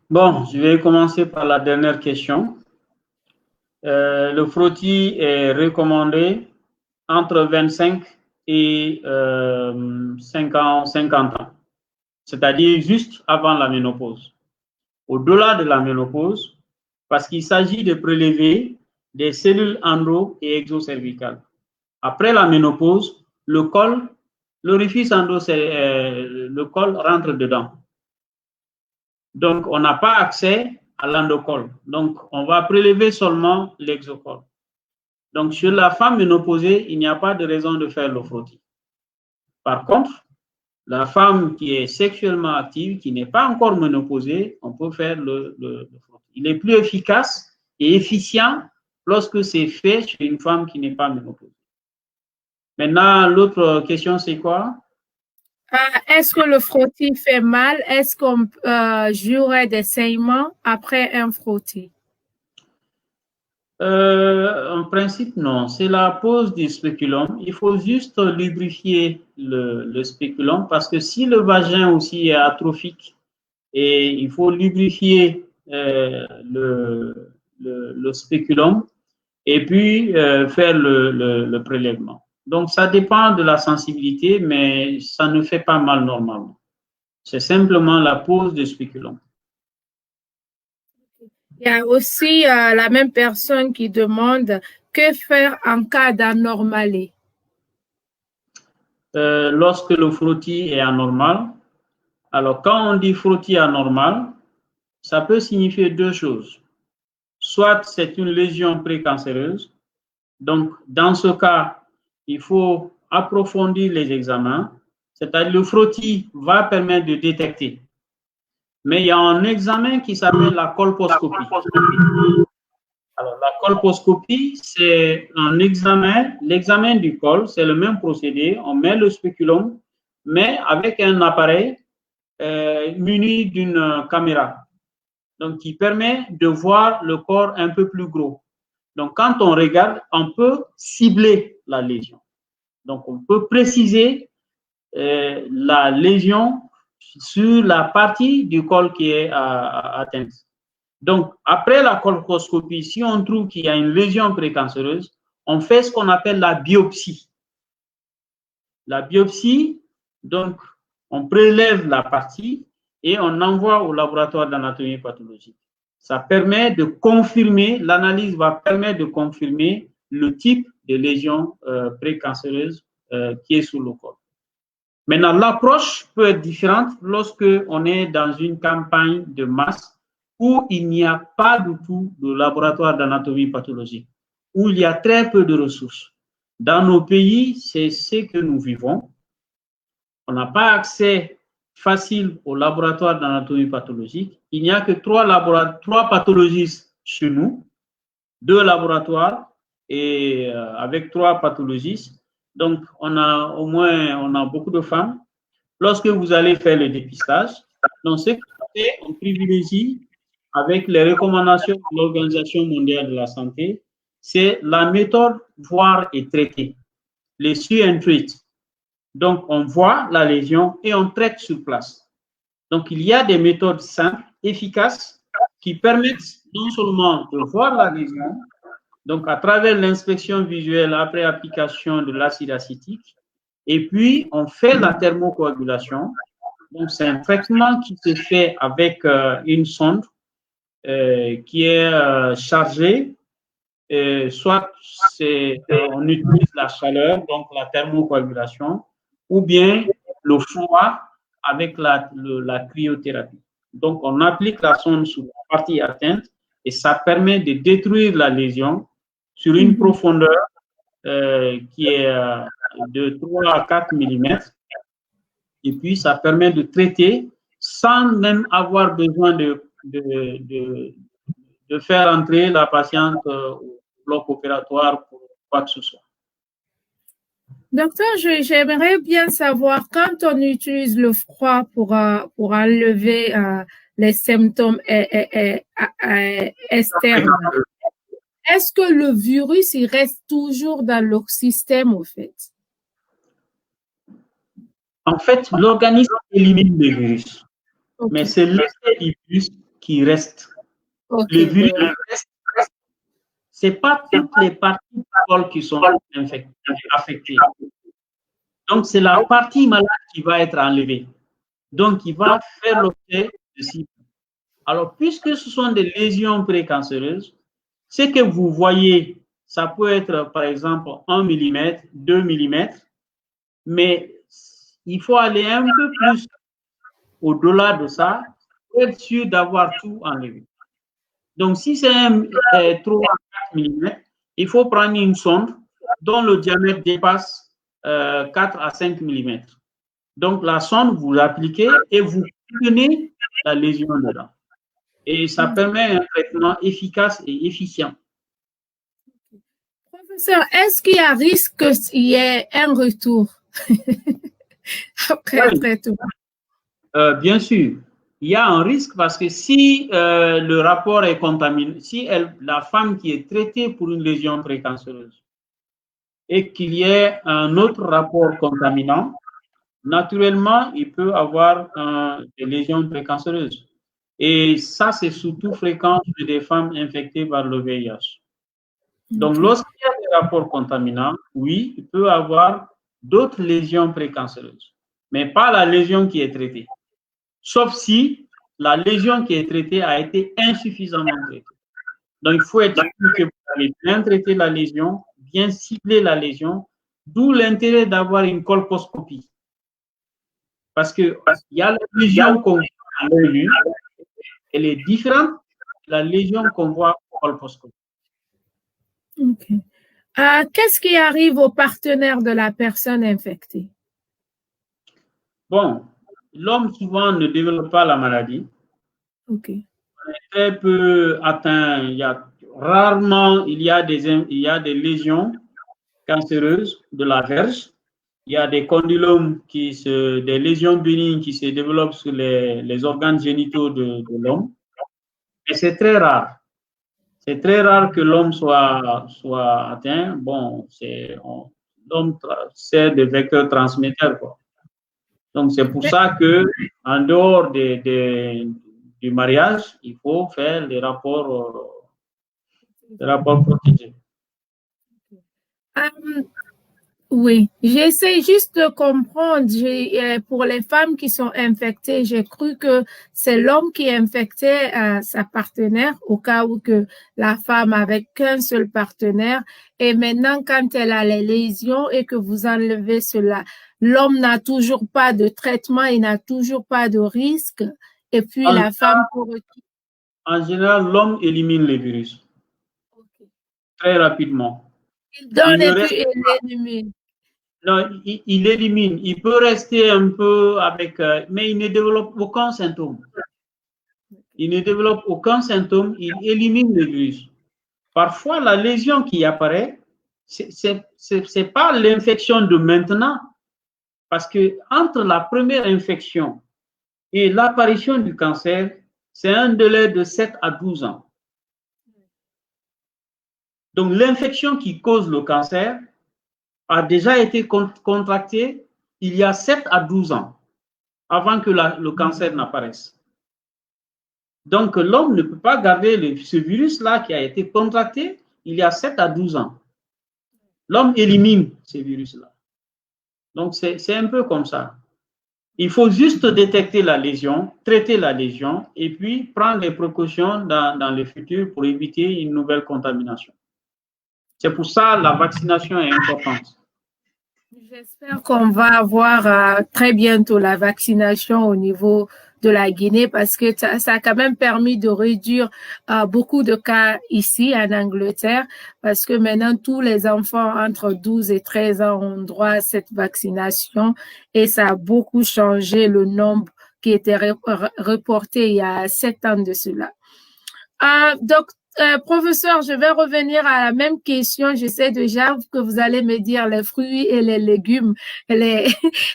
Bon, je vais commencer par la dernière question. Le frottis est recommandé entre 25 et 50 ans, c'est-à-dire juste avant la ménopause. Au-delà de la ménopause, parce qu'il s'agit de prélever des cellules endo- et exocervicales. Après la ménopause, l'orifice le col rentre dedans. Donc, on n'a pas accès à l'endocol. Donc, on va prélever seulement l'exocol. Donc, chez la femme ménopausée, il n'y a pas de raison de faire le frottis. Par contre, la femme qui est sexuellement active, qui n'est pas encore ménopausée, on peut faire le frottis. Il est plus efficace et efficient lorsque c'est fait chez une femme qui n'est pas ménopausée. Maintenant, l'autre question, c'est quoi? Est-ce que le frottis fait mal? Est-ce qu'on jouerait des saignements après un frottis? En principe, non. C'est la pose du spéculum. Il faut juste lubrifier le spéculum parce que si le vagin aussi est atrophique, et il faut lubrifier le spéculum et puis faire le prélèvement. Donc, ça dépend de la sensibilité, mais ça ne fait pas mal normalement. C'est simplement la pose du spéculum. Il y a aussi la même personne qui demande que faire en cas d'anormalie. Lorsque le frottis est anormal, alors quand on dit frottis anormal, ça peut signifier deux choses. Soit c'est une lésion précancéreuse, donc dans ce cas, il faut approfondir les examens, c'est-à-dire le frottis va permettre de détecter. Mais il y a un examen qui s'appelle la colposcopie. Alors, la colposcopie, c'est un examen, l'examen du col, c'est le même procédé, on met le spéculum, mais avec un appareil muni d'une caméra, donc qui permet de voir le corps un peu plus gros. Donc, quand on regarde, on peut cibler la lésion. Donc, on peut préciser la lésion sur la partie du col qui est atteinte. Donc, après la colposcopie, si on trouve qu'il y a une lésion précancéreuse, on fait ce qu'on appelle la biopsie. La biopsie, donc, on prélève la partie et on envoie au laboratoire d'anatomie pathologique. Ça permet de confirmer, l'analyse va permettre de confirmer le type de lésion précancéreuse qui est sous le corps. Maintenant, l'approche peut être différente lorsque on est dans une campagne de masse où il n'y a pas du tout de laboratoire d'anatomie pathologique, où il y a très peu de ressources. Dans nos pays, c'est ce que nous vivons. On n'a pas accès facile au laboratoire d'anatomie pathologique. Il n'y a que trois pathologistes chez nous, 2 laboratoires et avec 3 pathologistes. Donc, on a beaucoup de femmes. Lorsque vous allez faire le dépistage, donc ce qu'on fait, on privilégie avec les recommandations de l'Organisation mondiale de la santé, c'est la méthode voir et traiter, les see and treat. Donc, on voit la lésion et on traite sur place. Donc, il y a des méthodes simples, efficaces, qui permettent non seulement de voir la lésion, donc à travers l'inspection visuelle après application de l'acide acétique, et puis on fait la thermocoagulation. Donc, c'est un traitement qui se fait avec une sonde qui est chargée, soit on utilise la chaleur, donc la thermocoagulation, ou bien le froid avec la cryothérapie. Donc, on applique la sonde sur la partie atteinte et ça permet de détruire la lésion sur une profondeur qui est de 3 à 4 mm. Et puis, ça permet de traiter sans même avoir besoin de faire entrer la patiente au bloc opératoire pour quoi que ce soit. Docteur, j'aimerais bien savoir, quand on utilise le froid pour enlever les symptômes externes, est-ce que le virus il reste toujours dans le système, au fait? En fait, l'organisme élimine le virus, mais Ok, c'est l'effet du virus qui reste. ok, Le virus je- reste. C'est pas toutes les parties du corps qui sont affectées. Donc, c'est la partie malade qui va être enlevée. Donc, il va faire l'objet de cible. Alors, puisque ce sont des lésions précancéreuses, ce que vous voyez, ça peut être par exemple 1 mm, 2 mm, mais il faut aller un peu plus au-delà de ça pour être sûr d'avoir tout enlevé. Donc, si c'est un 3 à 4 mm, il faut prendre une sonde dont le diamètre dépasse 4 à 5 mm. Donc, la sonde, vous l'appliquez et vous tenez la lésion dedans. Et ça permet un traitement efficace et efficient. Professeur, est-ce qu'il y a risque qu'il y ait un retour après un Oui, traitement? bien sûr, il y a un risque parce que si le rapport est contaminé, si la femme qui est traitée pour une lésion précancéreuse et qu'il y ait un autre rapport contaminant, naturellement, il peut avoir des lésions précancéreuses. Et ça, c'est surtout fréquent chez des femmes infectées par le VIH. Donc, Ok. lorsqu'il y a des rapports contaminants, oui, il peut avoir d'autres lésions précancéreuses, mais pas la lésion qui est traitée. Sauf si la lésion qui est traitée a été insuffisamment traitée. Donc, il faut être sûr que vous avez bien traité la lésion, bien ciblé la lésion, d'où l'intérêt d'avoir une colposcopie. Parce qu'il y a la lésion qu'on voit à l'œil nu, elle est différente de la lésion qu'on voit en colposcopie. Ok. Qu'est-ce qui arrive aux partenaires de la personne infectée? Bon, l'homme souvent ne développe pas la maladie. Ok. Très peu atteint. Rarement, il y a des lésions cancéreuses de la verge. Il y a des condylomes des lésions bénignes qui se développent sur les organes génitaux de l'homme. Et c'est très rare. C'est très rare que l'homme soit atteint. Bon, l'homme sert de vecteur transmetteur, quoi. Donc, c'est pour ça que, en dehors du mariage, il faut faire les rapports protégés. Euh, oui, j'essaie juste de comprendre. Pour les femmes qui sont infectées, j'ai cru que c'est l'homme qui infectait sa partenaire au cas où que la femme avait qu'un seul partenaire. Et maintenant, quand elle a les lésions et que vous enlevez cela, l'homme n'a toujours pas de traitement, il n'a toujours pas de risque. Et puis la femme En général, l'homme élimine les virus très rapidement. il donne Il ne et puis reste il élimine. Non, il élimine. Il peut rester un peu mais il ne développe aucun symptôme. Il ne développe aucun symptôme, il élimine le virus. Parfois, la lésion qui apparaît, c'est pas l'infection de maintenant, parce que entre la première infection et l'apparition du cancer, c'est un délai de 7 à 12 ans. Donc, l'infection qui cause le cancer a déjà été contractée il y a 7 à 12 ans, avant que le cancer n'apparaisse. Donc, l'homme ne peut pas garder ce virus-là qui a été contracté il y a 7 à 12 ans. L'homme élimine ces virus-là. Donc, c'est un peu comme ça. Il faut juste détecter la lésion, traiter la lésion et puis prendre les précautions dans le futur pour éviter une nouvelle contamination. C'est pour ça que la vaccination est importante. J'espère qu'on va avoir très bientôt la vaccination au niveau de la Guinée parce que ça a quand même permis de réduire beaucoup de cas ici en Angleterre parce que maintenant tous les enfants entre 12 et 13 ans ont droit à cette vaccination et ça a beaucoup changé le nombre qui était reporté il y a 7 ans de cela. Donc, professeur, je vais revenir à la même question. Je sais déjà que vous allez me dire les fruits et les légumes,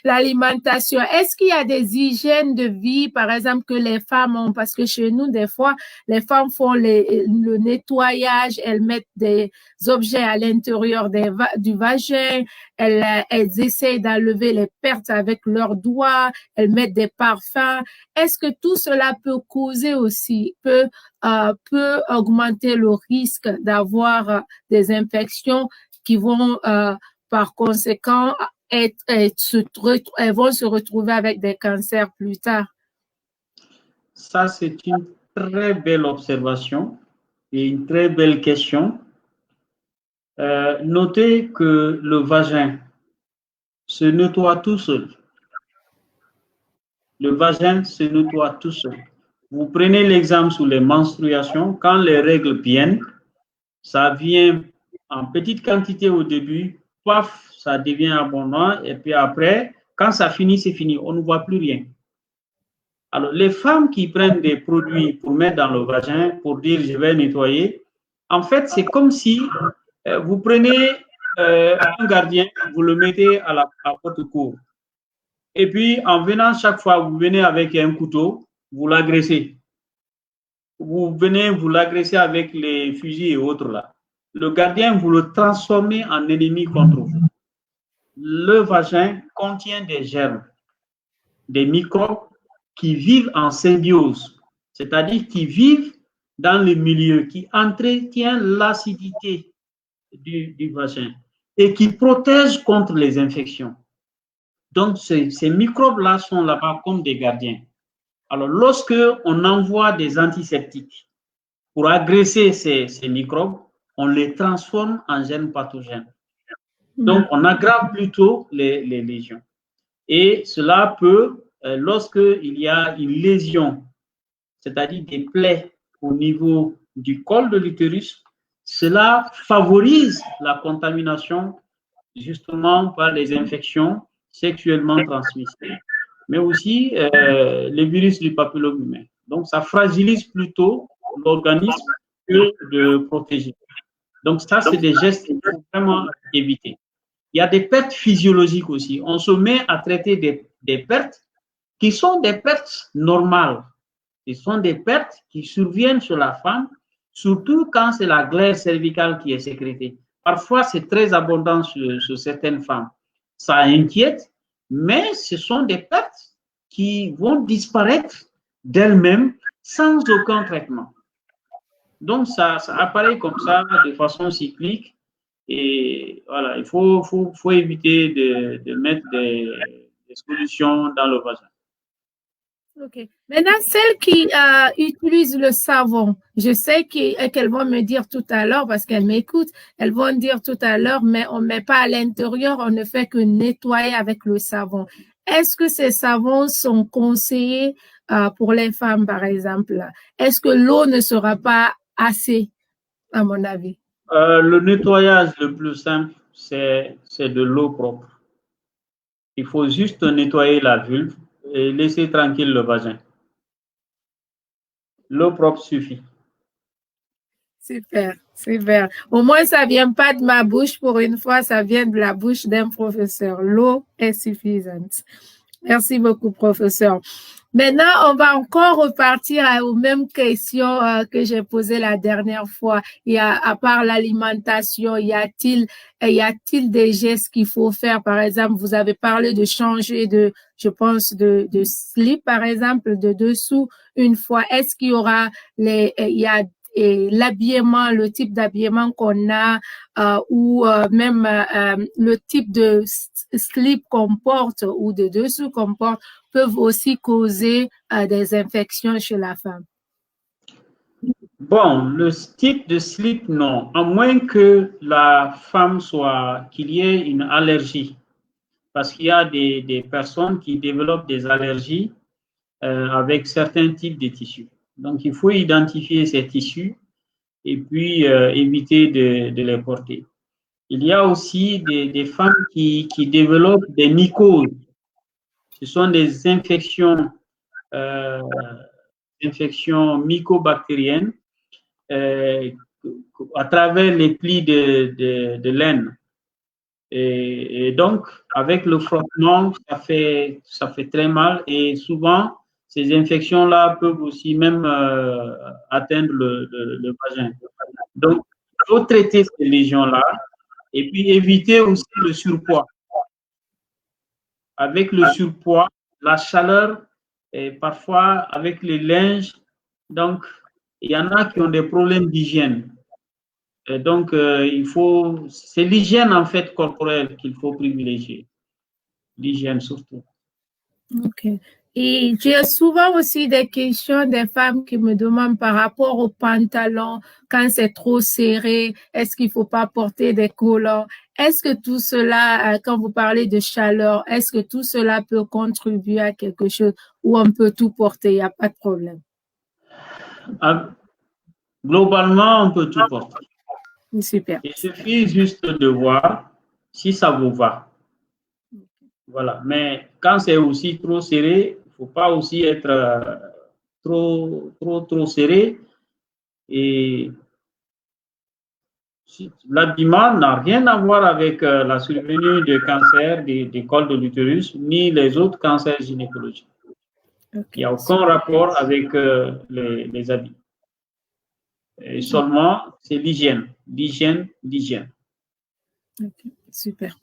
l'alimentation. Est-ce qu'il y a des hygiènes de vie, par exemple, que les femmes ont? Parce que chez nous, des fois, les femmes font le nettoyage, elles mettent des objets à l'intérieur du vagin, elles essayent d'enlever les pertes avec leurs doigts, elles mettent des parfums. Est-ce que tout cela peut causer aussi, peut augmenter le risque d'avoir des infections qui vont par conséquent elles vont se retrouver avec des cancers plus tard? Ça, c'est une très belle observation et une très belle question. Notez que le vagin se nettoie tout seul. Le vagin se nettoie tout seul. Vous prenez l'exemple sur les menstruations. Quand les règles viennent, ça vient en petite quantité au début, paf, ça devient abondant, et puis après, quand ça finit, c'est fini, on ne voit plus rien. Alors, les femmes qui prennent des produits pour mettre dans le vagin, pour dire je vais nettoyer, en fait, c'est comme si vous prenez un gardien, vous le mettez à votre cour. Et puis, en venant chaque fois, vous venez avec un couteau, vous l'agressez. Vous venez, vous l'agressez avec les fusils et autres là. Le gardien, vous le transformez en ennemi contre vous. Le vagin contient des germes, des microbes qui vivent en symbiose, c'est-à-dire qui vivent dans le milieu, qui entretient l'acidité du vagin et qui protègent contre les infections. Donc, ces microbes-là sont là-bas comme des gardiens. Alors, lorsque on envoie des antiseptiques pour agresser ces microbes, on les transforme en germes pathogènes. Donc, on aggrave plutôt les lésions. Et cela peut, lorsqu'il y a une lésion, c'est-à-dire des plaies au niveau du col de l'utérus, cela favorise la contamination justement par les infections sexuellement transmissibles, mais aussi les virus du papillome humain. Donc, ça fragilise plutôt l'organisme que de protéger. Donc, ça, c'est des gestes qu'il faut vraiment éviter. Il y a des pertes physiologiques aussi. On se met à traiter des pertes qui sont des pertes normales. Ce sont des pertes qui surviennent sur la femme, surtout quand c'est la glaire cervicale qui est sécrétée. Parfois, c'est très abondant sur certaines femmes. Ça inquiète, mais ce sont des pertes qui vont disparaître d'elles-mêmes sans aucun traitement. Donc, ça apparaît comme ça de façon cyclique. Et voilà, il faut éviter de mettre des solutions dans le vagin. OK. Maintenant, celles qui utilisent le savon, je sais qu'elles vont me dire tout à l'heure, parce qu'elles m'écoutent, elles vont dire tout à l'heure, mais on ne met pas à l'intérieur, on ne fait que nettoyer avec le savon. Est-ce que ces savons sont conseillés pour les femmes, par exemple? Est-ce que l'eau ne sera pas assez, à mon avis? Le nettoyage le plus simple, c'est de l'eau propre. Il faut juste nettoyer la vulve et laisser tranquille le vagin. L'eau propre suffit. Super, super. Au moins, ça vient pas de ma bouche pour une fois, ça vient de la bouche d'un professeur. L'eau est suffisante. Merci beaucoup, professeur. Maintenant, on va encore repartir aux mêmes questions que j'ai posées la dernière fois. À part l'alimentation, y a-t-il des gestes qu'il faut faire? Par exemple, vous avez parlé de changer je pense, de slip, par exemple, de dessous une fois. Est-ce qu'il y aura l'habillement, le type d'habillement qu'on a ou même le type de slip qu'on porte ou de dessous qu'on porte peuvent aussi causer des infections chez la femme? Bon, le type de slip, non, à moins que la femme qu'il y ait une allergie, parce qu'il y a des personnes qui développent des allergies avec certains types de tissus. Donc, il faut identifier ces tissus et puis éviter de les porter. Il y a aussi des femmes qui développent des mycoses. Ce sont des infections mycobactériennes à travers les plis de laine. Et donc, avec le frottement, ça fait très mal. Et souvent, ces infections-là peuvent aussi même atteindre le vagin. Donc, il faut traiter ces lésions-là Et puis éviter aussi le surpoids. Avec le surpoids, la chaleur, et parfois avec les linges, donc il y en a qui ont des problèmes d'hygiène. Donc, c'est l'hygiène en fait corporelle qu'il faut privilégier. L'hygiène surtout. Ok. Et j'ai souvent aussi des questions des femmes qui me demandent par rapport aux pantalons, quand c'est trop serré, est-ce qu'il faut pas porter des collants? Est-ce que tout cela, quand vous parlez de chaleur, est-ce que tout cela peut contribuer à quelque chose ou on peut tout porter, il n'y a pas de problème? Globalement, on peut tout porter. Super. Il suffit juste de voir si ça vous va. Voilà. Mais quand c'est aussi trop serré, il ne faut pas aussi être trop serré. Et l'habillement n'a rien à voir avec la survenue de cancer des cols de l'utérus, ni les autres cancers gynécologiques. Okay. Il n'y a aucun rapport avec les habits. Et seulement, c'est l'hygiène. L'hygiène. Okay. Super.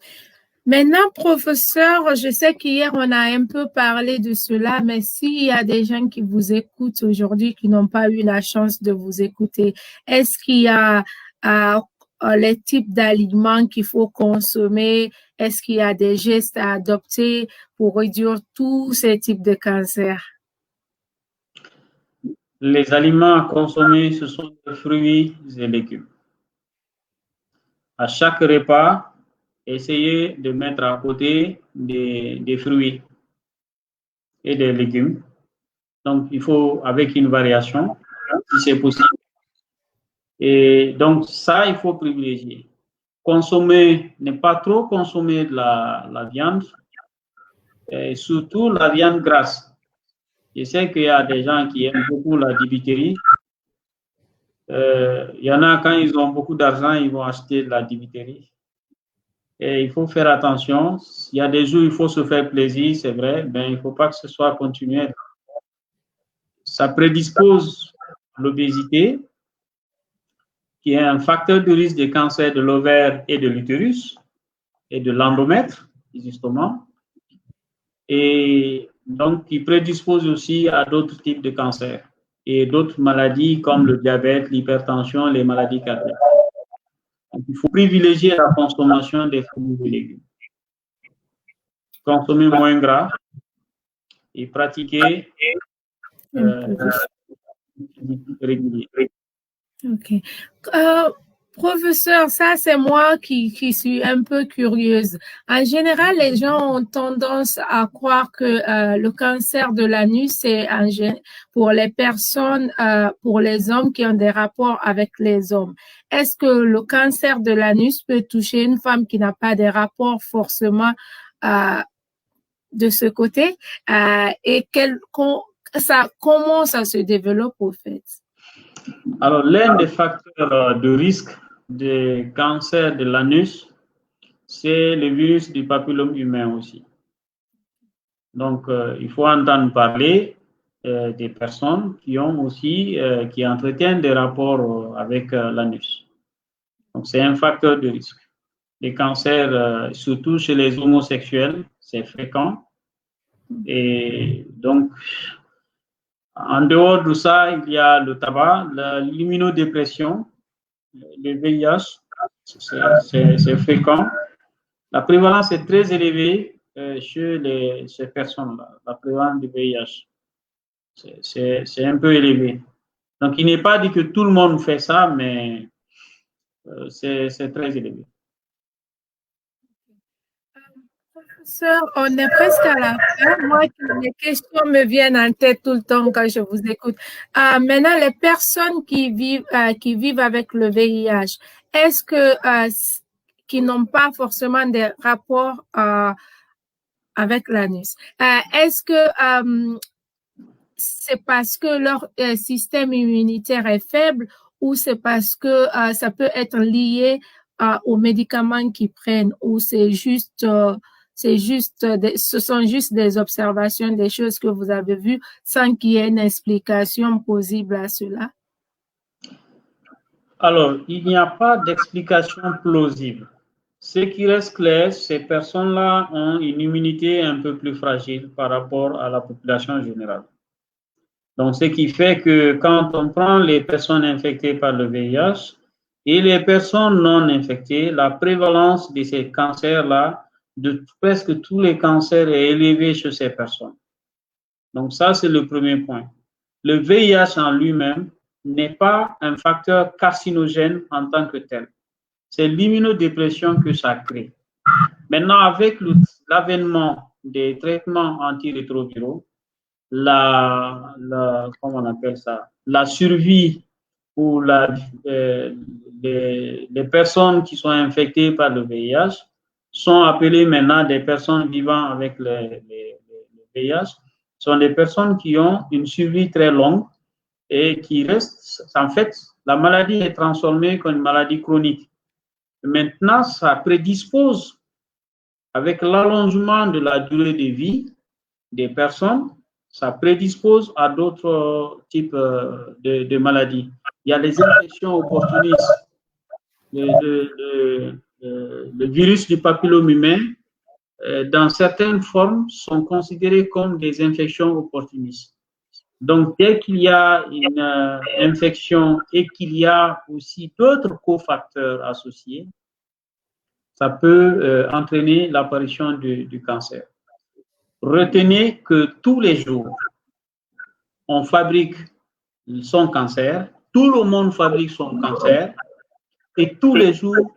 Maintenant, professeur, je sais qu'hier, on a un peu parlé de cela, mais s'il y a des gens qui vous écoutent aujourd'hui qui n'ont pas eu la chance de vous écouter, est-ce qu'il y a les types d'aliments qu'il faut consommer? Est-ce qu'il y a des gestes à adopter pour réduire tous ces types de cancers? Les aliments à consommer, ce sont des fruits et légumes. À chaque repas, essayez de mettre à côté des fruits et des légumes. Donc, il faut avec une variation, si c'est possible. Et donc, ça, il faut privilégier. Ne pas trop consommer de la viande, et surtout la viande grasse. Je sais qu'il y a des gens qui aiment beaucoup la diphtérie. Il y en a, quand ils ont beaucoup d'argent, ils vont acheter de la diphtérie. Et il faut faire attention. Il y a des jours, il faut se faire plaisir, c'est vrai, mais il ne faut pas que ce soit continuel. Ça prédispose à l'obésité, qui est un facteur de risque de cancer de l'ovaire et de l'utérus et de l'endomètre, justement. Et donc, il prédispose aussi à d'autres types de cancers et d'autres maladies comme le diabète, l'hypertension, les maladies cardiaques. Donc, il faut privilégier la consommation des fruits et légumes. Consommer moins gras et pratiquer régulier. Ok. Professeur, ça c'est moi qui suis un peu curieuse. En général, les gens ont tendance à croire que le cancer de l'anus, c'est pour les personnes, pour les hommes qui ont des rapports avec les hommes. Est-ce que le cancer de l'anus peut toucher une femme qui n'a pas des rapports forcément de ce côté? Et comment ça se développe au fait? Alors, l'un des facteurs de risque de cancer de l'anus, c'est le virus du papillome humain aussi. Donc, il faut entendre parler des personnes qui ont aussi, qui entretiennent des rapports avec l'anus. Donc, c'est un facteur de risque. Les cancers, surtout chez les homosexuels, c'est fréquent. Et donc, en dehors de ça, il y a le tabac, l'immunodépression, le VIH, c'est fréquent. La prévalence est très élevée chez ces personnes-là, la prévalence du VIH. C'est un peu élevé. Donc, il n'est pas dit que tout le monde fait ça, mais c'est très élevé. Professeur, on est presque à la fin. Moi, les questions me viennent en tête tout le temps quand je vous écoute. Maintenant, les personnes qui vivent avec le VIH, est-ce que qui n'ont pas forcément des rapports avec l'anus, est-ce que c'est parce que leur système immunitaire est faible ou c'est parce que ça peut être lié aux médicaments qu'ils prennent ou ce sont juste des observations, des choses que vous avez vues sans qu'il y ait une explication possible à cela? Alors, il n'y a pas d'explication plausible. Ce qui reste clair, ces personnes-là ont une immunité un peu plus fragile par rapport à la population générale. Donc, ce qui fait que quand on prend les personnes infectées par le VIH et les personnes non infectées, la prévalence de ces cancers-là, de presque tous les cancers, est élevée chez ces personnes. Donc, ça, c'est le premier point. Le VIH en lui-même n'est pas un facteur carcinogène en tant que tel. C'est l'immunodépression que ça crée. Maintenant, avec l'avènement des traitements antirétroviraux, comment on appelle ça, la survie pour les personnes qui sont infectées par le VIH sont appelées maintenant des personnes vivant avec le VIH, sont des personnes qui ont une survie très longue et qui restent, en fait, la maladie est transformée comme une maladie chronique. Maintenant, ça prédispose, avec l'allongement de la durée de vie des personnes, ça prédispose à d'autres types de maladies. Il y a les infections opportunistes. Le virus du papillome humain, dans certaines formes, sont considérées comme des infections opportunistes. Donc, dès qu'il y a une infection et qu'il y a aussi d'autres cofacteurs associés, ça peut entraîner l'apparition du cancer. Retenez que tous les jours, on fabrique son cancer, tout le monde fabrique son cancer, et tous les jours,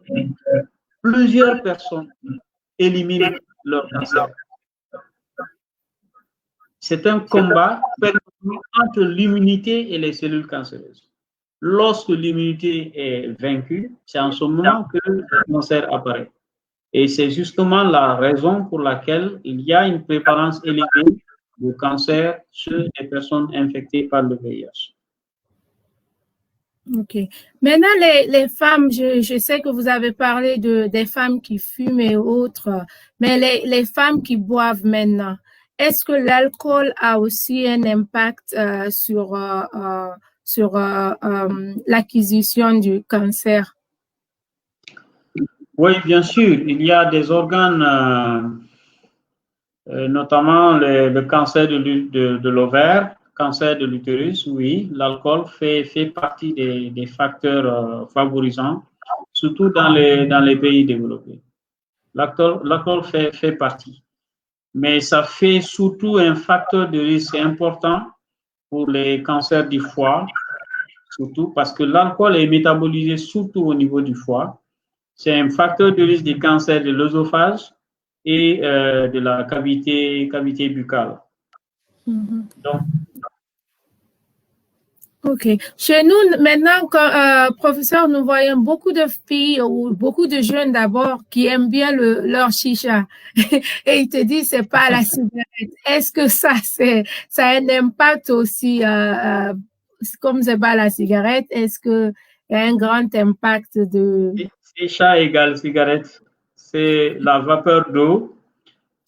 plusieurs personnes éliminent leur cancer. C'est un combat entre l'immunité et les cellules cancéreuses. Lorsque l'immunité est vaincue, c'est en ce moment que le cancer apparaît. Et c'est justement la raison pour laquelle il y a une prévalence élevée de cancer chez les personnes infectées par le VIH. OK. Maintenant, les femmes, je sais que vous avez parlé des femmes qui fument et autres, mais les femmes qui boivent maintenant, est-ce que l'alcool a aussi un impact sur l'acquisition du cancer? Oui, bien sûr. Il y a des organes, notamment le cancer de l'ovaire, cancer de l'utérus, oui. L'alcool fait partie des facteurs favorisants, surtout dans les pays développés. L'alcool fait partie. Mais ça fait surtout un facteur de risque important pour les cancers du foie, surtout parce que l'alcool est métabolisé surtout au niveau du foie. C'est un facteur de risque du cancer de l'œsophage et de la cavité buccale. Donc, OK. Chez nous, maintenant, professeur, nous voyons beaucoup de filles ou beaucoup de jeunes d'abord qui aiment bien leur chicha. Et ils te disent, c'est pas la cigarette. Est-ce que ça a un impact aussi, comme c'est pas la cigarette, est-ce que il y a un grand impact de... Chicha égale cigarette. C'est la vapeur d'eau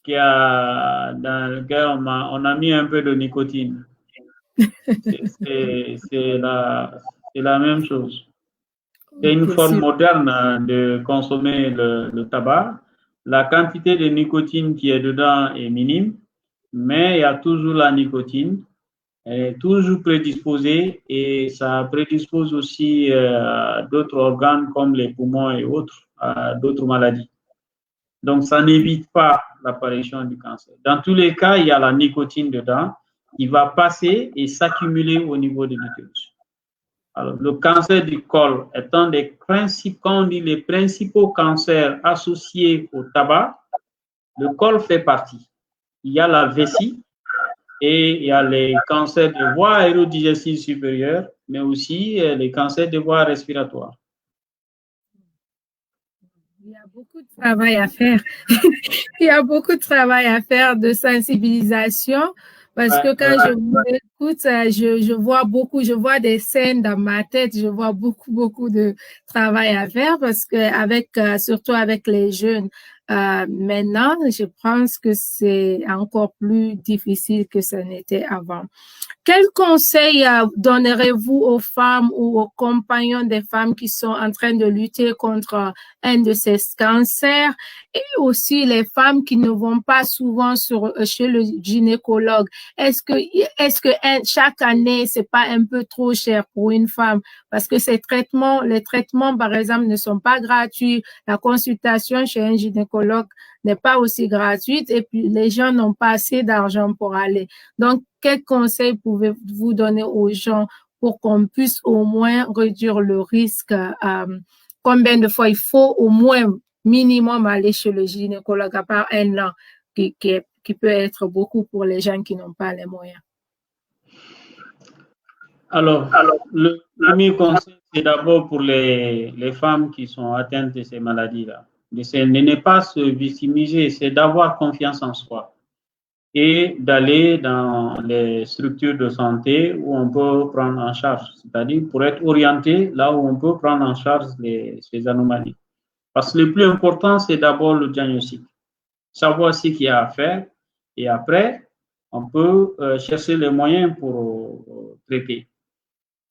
dans laquelle on a mis un peu de nicotine. C'est la même chose. C'est une forme moderne de consommer le tabac. La quantité de nicotine qui est dedans est minime, mais il y a toujours la nicotine. Elle est toujours prédisposée et ça prédispose aussi d'autres organes comme les poumons et autres, d'autres maladies. Donc, ça n'évite pas l'apparition du cancer. Dans tous les cas, il y a la nicotine dedans qui va passer et s'accumuler au niveau de l'utérus. Alors, le cancer du col étant quand on dit les principaux cancers associés au tabac, le col fait partie. Il y a la vessie et il y a les cancers de voies aérodigestives supérieures, mais aussi les cancers de voies respiratoires. Il y a beaucoup de travail à faire. Il y a beaucoup de travail à faire de sensibilisation parce que quand je vous écoute, je vois des scènes dans ma tête, je vois beaucoup de travail à faire parce que surtout avec les jeunes. Maintenant, je pense que c'est encore plus difficile que ce n'était avant. Quel conseil donnerez-vous aux femmes ou aux compagnons des femmes qui sont en train de lutter contre un de ces cancers et aussi les femmes qui ne vont pas souvent chez le gynécologue? Est-ce que chaque année, c'est pas un peu trop cher pour une femme? Parce que les traitements, par exemple, ne sont pas gratuits. La consultation chez un gynécologue n'est pas aussi gratuite et puis les gens n'ont pas assez d'argent pour aller. Donc, quels conseils pouvez-vous donner aux gens pour qu'on puisse au moins réduire le risque? Combien de fois il faut au moins minimum aller chez le gynécologue à part un an, qui peut être beaucoup pour les gens qui n'ont pas les moyens? Alors, le premier conseil, c'est d'abord pour les femmes qui sont atteintes de ces maladies-là. De ne pas se victimiser, c'est d'avoir confiance en soi et d'aller dans les structures de santé où on peut prendre en charge, c'est-à-dire pour être orienté là où on peut prendre en charge ces anomalies. Parce que le plus important, c'est d'abord le diagnostic, savoir ce qu'il y a à faire et après, on peut chercher les moyens pour traiter.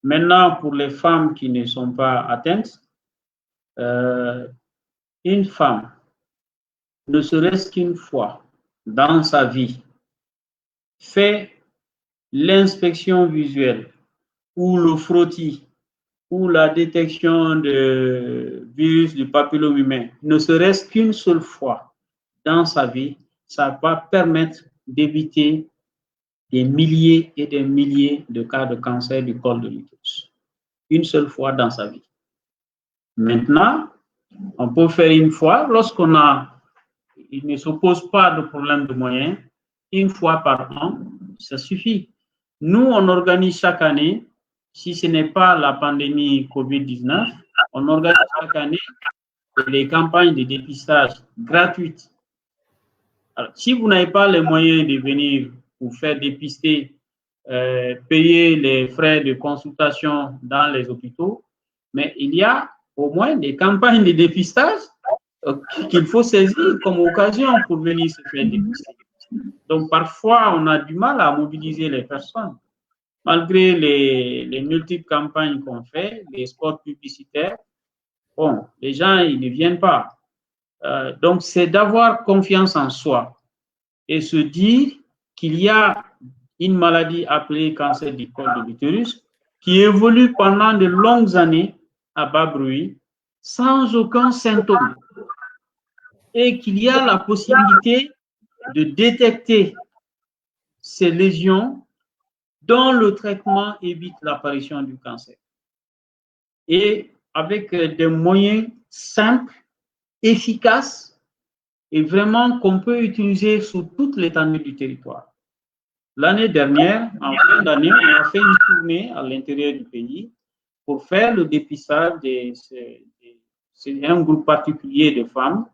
Maintenant, pour les femmes qui ne sont pas atteintes, une femme, ne serait-ce qu'une fois dans sa vie, fait l'inspection visuelle ou le frottis ou la détection de virus du papillome humain, ne serait-ce qu'une seule fois dans sa vie, ça va permettre d'éviter des milliers et des milliers de cas de cancer du col de l'utérus. Une seule fois dans sa vie. Maintenant, on peut faire une fois, il ne se pose pas de problème de moyens, une fois par an, ça suffit. Nous, on organise chaque année, si ce n'est pas la pandémie COVID-19, on organise chaque année les campagnes de dépistage gratuites. Alors, si vous n'avez pas les moyens de venir vous faire dépister, payer les frais de consultation dans les hôpitaux, mais il y a au moins des campagnes de dépistage qu'il faut saisir comme occasion pour venir se faire dépister. Donc, parfois, on a du mal à mobiliser les personnes. Malgré les multiples campagnes qu'on fait, les spots publicitaires, bon, les gens, ils ne viennent pas. Donc, c'est d'avoir confiance en soi et se dire qu'il y a une maladie appelée cancer du col de l'utérus qui évolue pendant de longues années à bas bruit, sans aucun symptôme, et qu'il y a la possibilité de détecter ces lésions dont le traitement évite l'apparition du cancer. Et avec des moyens simples, efficaces, et vraiment qu'on peut utiliser sur toute l'étendue du territoire. L'année dernière, en fin d'année, on a fait une tournée à l'intérieur du pays pour faire le dépistage c'est un groupe particulier de femmes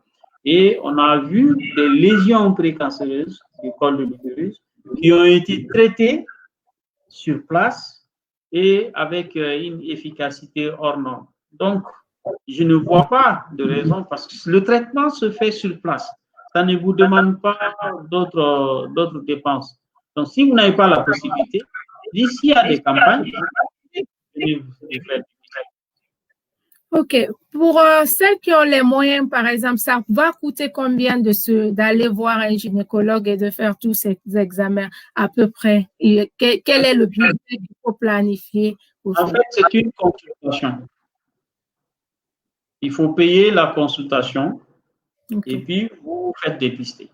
et on a vu des lésions précancéreuses du col de l'utérus qui ont été traitées sur place et avec une efficacité hors norme. Donc, je ne vois pas de raison parce que le traitement se fait sur place. Ça ne vous demande pas d'autres dépenses. Donc, si vous n'avez pas la possibilité, d'ici à des campagnes, venez vous faire. OK. Pour celles qui ont les moyens, par exemple, ça va coûter combien d'aller voir un gynécologue et de faire tous ces examens à peu près? Et quel est le budget qu'il faut planifier? En fait, c'est une consultation. Il faut payer la consultation et puis vous faites dépister.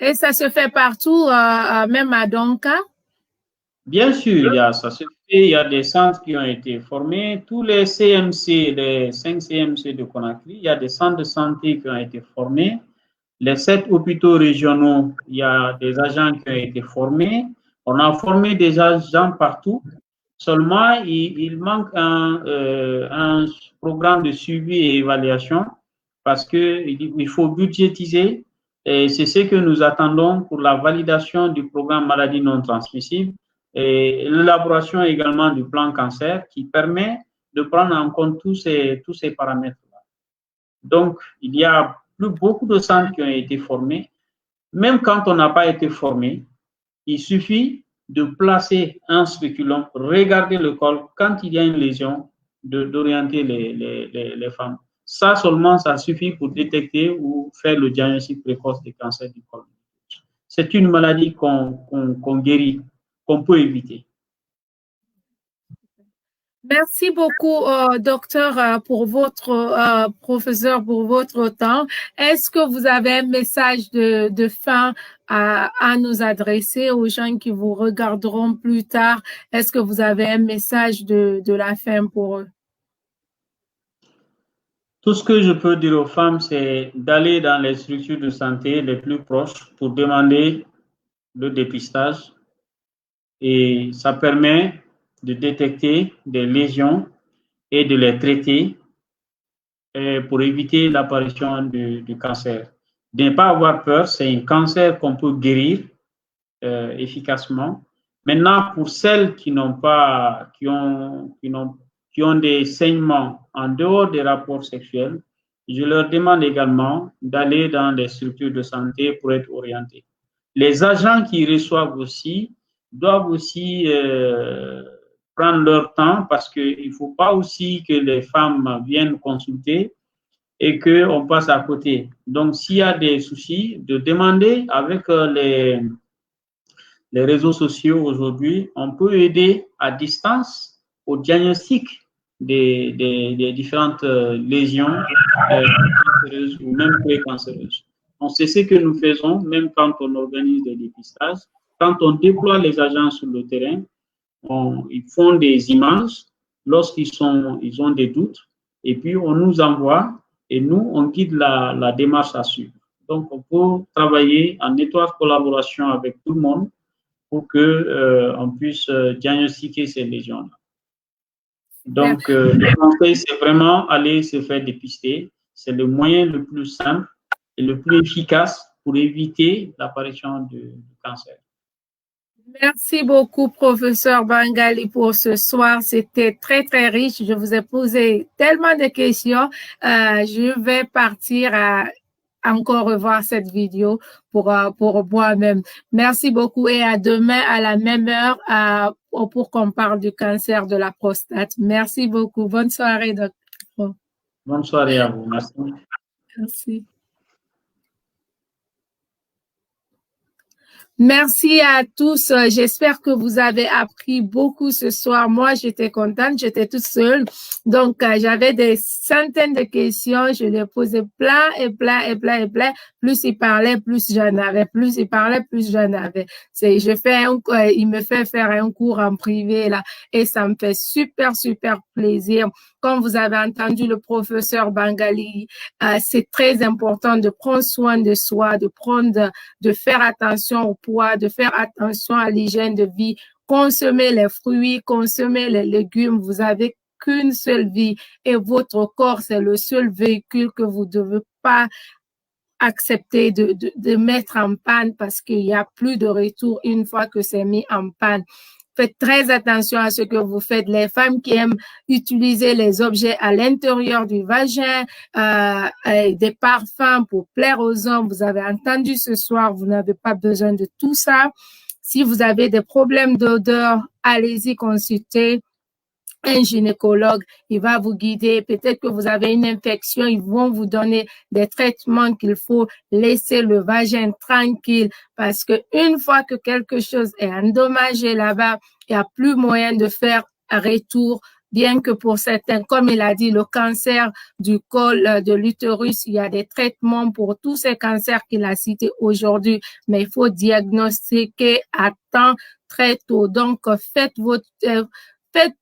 Et ça se fait partout, même à Donka? Bien sûr, ça se fait. Il y a des centres qui ont été formés. Tous les CMC, les 5 CMC de Conakry, il y a des centres de santé qui ont été formés. Les 7 hôpitaux régionaux, il y a des agents qui ont été formés. On a formé des agents partout. Seulement, il manque un programme de suivi et évaluation parce qu'il faut budgétiser. Et c'est ce que nous attendons pour la validation du programme maladie non transmissible et l'élaboration également du plan cancer qui permet de prendre en compte tous ces paramètres-là. Donc, il y a beaucoup de centres qui ont été formés. Même quand on n'a pas été formé, il suffit de placer un spéculum, regarder le col, quand il y a une lésion, d'orienter les femmes. Ça seulement, ça suffit pour détecter ou faire le diagnostic précoce du cancer du col. C'est une maladie qu'on guérit, qu'on peut éviter. Merci beaucoup, docteur, pour votre professeur, pour votre temps. Est-ce que vous avez un message de fin à nous adresser aux gens qui vous regarderont plus tard? Est-ce que vous avez un message de la fin pour eux? Tout ce que je peux dire aux femmes, c'est d'aller dans les structures de santé les plus proches pour demander le dépistage. Et ça permet de détecter des lésions et de les traiter pour éviter l'apparition du cancer. De ne pas avoir peur, c'est un cancer qu'on peut guérir efficacement. Maintenant, pour celles qui ont des saignements en dehors des rapports sexuels, je leur demande également d'aller dans les structures de santé pour être orientées. Les agents qui reçoivent aussi doivent aussi prendre leur temps parce qu'il ne faut pas aussi que les femmes viennent consulter et qu'on passe à côté. Donc, s'il y a des soucis, de demander avec les réseaux sociaux aujourd'hui, on peut aider à distance au diagnostic des différentes lésions cancéreuses ou même précancéreuses. On sait ce que nous faisons, même quand on organise des dépistages. Quand on déploie les agents sur le terrain, ils font des images lorsqu'ils ont des doutes, et puis on nous envoie et nous, on guide la démarche à suivre. Donc, on peut travailler en étroite collaboration avec tout le monde pour qu'on puisse diagnostiquer ces lésions-là. Donc, le conseil, c'est vraiment aller se faire dépister. C'est le moyen le plus simple et le plus efficace pour éviter l'apparition du cancer. Merci beaucoup, professeur Bangali, pour ce soir. C'était très, très riche. Je vous ai posé tellement de questions. Je vais partir à encore revoir cette vidéo pour moi-même. Merci beaucoup et à demain à la même heure pour qu'on parle du cancer de la prostate. Merci beaucoup. Bonne soirée, docteur. Bonne soirée à vous. Merci. Merci. Merci à tous. J'espère que vous avez appris beaucoup ce soir. Moi, j'étais contente. J'étais toute seule. Donc, j'avais des centaines de questions. Je les posais plein et plein et plein et plein. Plus il parlait, plus j'en avais. Plus il parlait, plus j'en avais. Il me fait faire un cours en privé, là. Et ça me fait super, super plaisir. Comme vous avez entendu le professeur Bangali, c'est très important de prendre soin de soi, de faire attention au poids, de faire attention à l'hygiène de vie, consommer les fruits, consommer les légumes. Vous avez qu'une seule vie et votre corps, c'est le seul véhicule que vous ne devez pas accepter de mettre en panne parce qu'il n'y a plus de retour une fois que c'est mis en panne. Faites très attention à ce que vous faites. Les femmes qui aiment utiliser les objets à l'intérieur du vagin, des parfums pour plaire aux hommes, vous avez entendu ce soir, vous n'avez pas besoin de tout ça. Si vous avez des problèmes d'odeur, allez-y consulter un gynécologue, il va vous guider. Peut-être que vous avez une infection, ils vont vous donner des traitements qu'il faut laisser le vagin tranquille parce que une fois que quelque chose est endommagé là-bas, il n'y a plus moyen de faire un retour. Bien que pour certains, comme il a dit, le cancer du col de l'utérus, il y a des traitements pour tous ces cancers qu'il a cités aujourd'hui, mais il faut diagnostiquer à temps très tôt. Donc, faites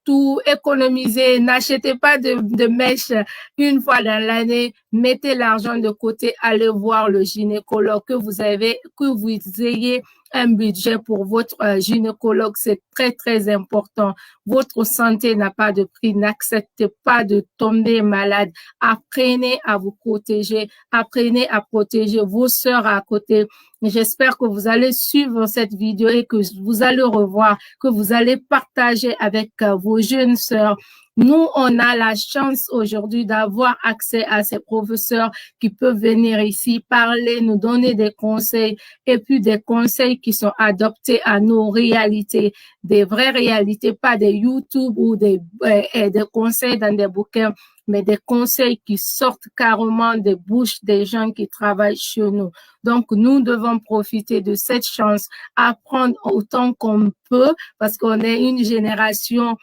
tout, économisez, n'achetez pas de mèches une fois dans l'année, mettez l'argent de côté, allez voir le gynécologue, que vous ayez un budget pour votre gynécologue, c'est très, très important. Votre santé n'a pas de prix, n'acceptez pas de tomber malade. Apprenez à vous protéger, apprenez à protéger vos sœurs à côté. J'espère que vous allez suivre cette vidéo et que vous allez revoir, que vous allez partager avec vos jeunes sœurs. Nous, on a la chance aujourd'hui d'avoir accès à ces professeurs qui peuvent venir ici parler, nous donner des conseils et puis des conseils qui sont adaptés à nos réalités, des vraies réalités, pas des YouTube ou des conseils dans des bouquins, mais des conseils qui sortent carrément des bouches des gens qui travaillent chez nous. Donc, nous devons profiter de cette chance, apprendre autant qu'on peut, parce qu'on est une génération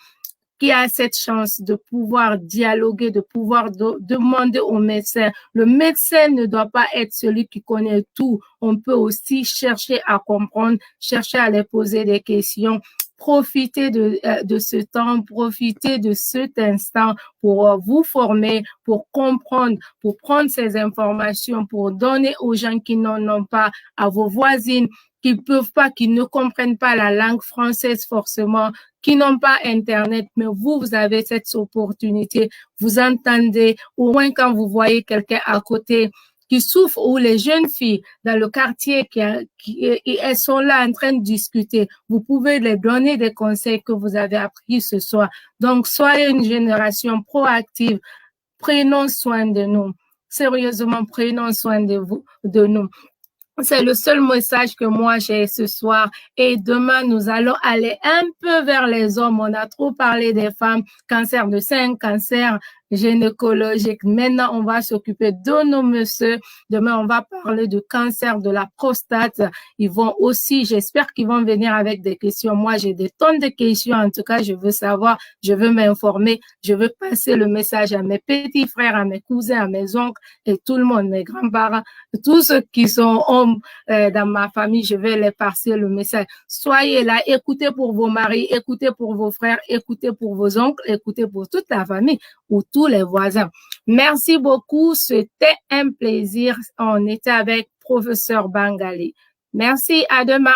qui a cette chance de pouvoir dialoguer, de pouvoir demander au médecin. Le médecin ne doit pas être celui qui connaît tout. On peut aussi chercher à comprendre, chercher à les poser des questions. Profitez de ce temps, profitez de cet instant pour vous former, pour comprendre, pour prendre ces informations, pour donner aux gens qui n'en ont pas, à vos voisines, qui peuvent pas, qui ne comprennent pas la langue française forcément, qui n'ont pas Internet, mais vous avez cette opportunité, vous entendez, au moins quand vous voyez quelqu'un à côté qui souffre, ou les jeunes filles dans le quartier elles sont là en train de discuter, vous pouvez les donner des conseils que vous avez appris ce soir. Donc, soyez une génération proactive, prenons soin de nous. Sérieusement, prenons soin de nous. C'est le seul message que moi j'ai ce soir. Et demain, nous allons aller un peu vers les hommes. On a trop parlé des femmes, cancer de sein, cancer gynécologique. Maintenant, on va s'occuper de nos messieurs. Demain, on va parler de cancer de la prostate. Ils vont aussi, j'espère qu'ils vont venir avec des questions. Moi, j'ai des tonnes de questions. En tout cas, je veux savoir, je veux m'informer, je veux passer le message à mes petits frères, à mes cousins, à mes oncles et tout le monde, mes grands-parents, tous ceux qui sont hommes dans ma famille, je vais les passer le message. Soyez là, écoutez pour vos maris, écoutez pour vos frères, écoutez pour vos oncles, écoutez pour toute la famille ou tous les voisins. Merci beaucoup, c'était un plaisir. On était avec professeur Bangali. Merci, à demain.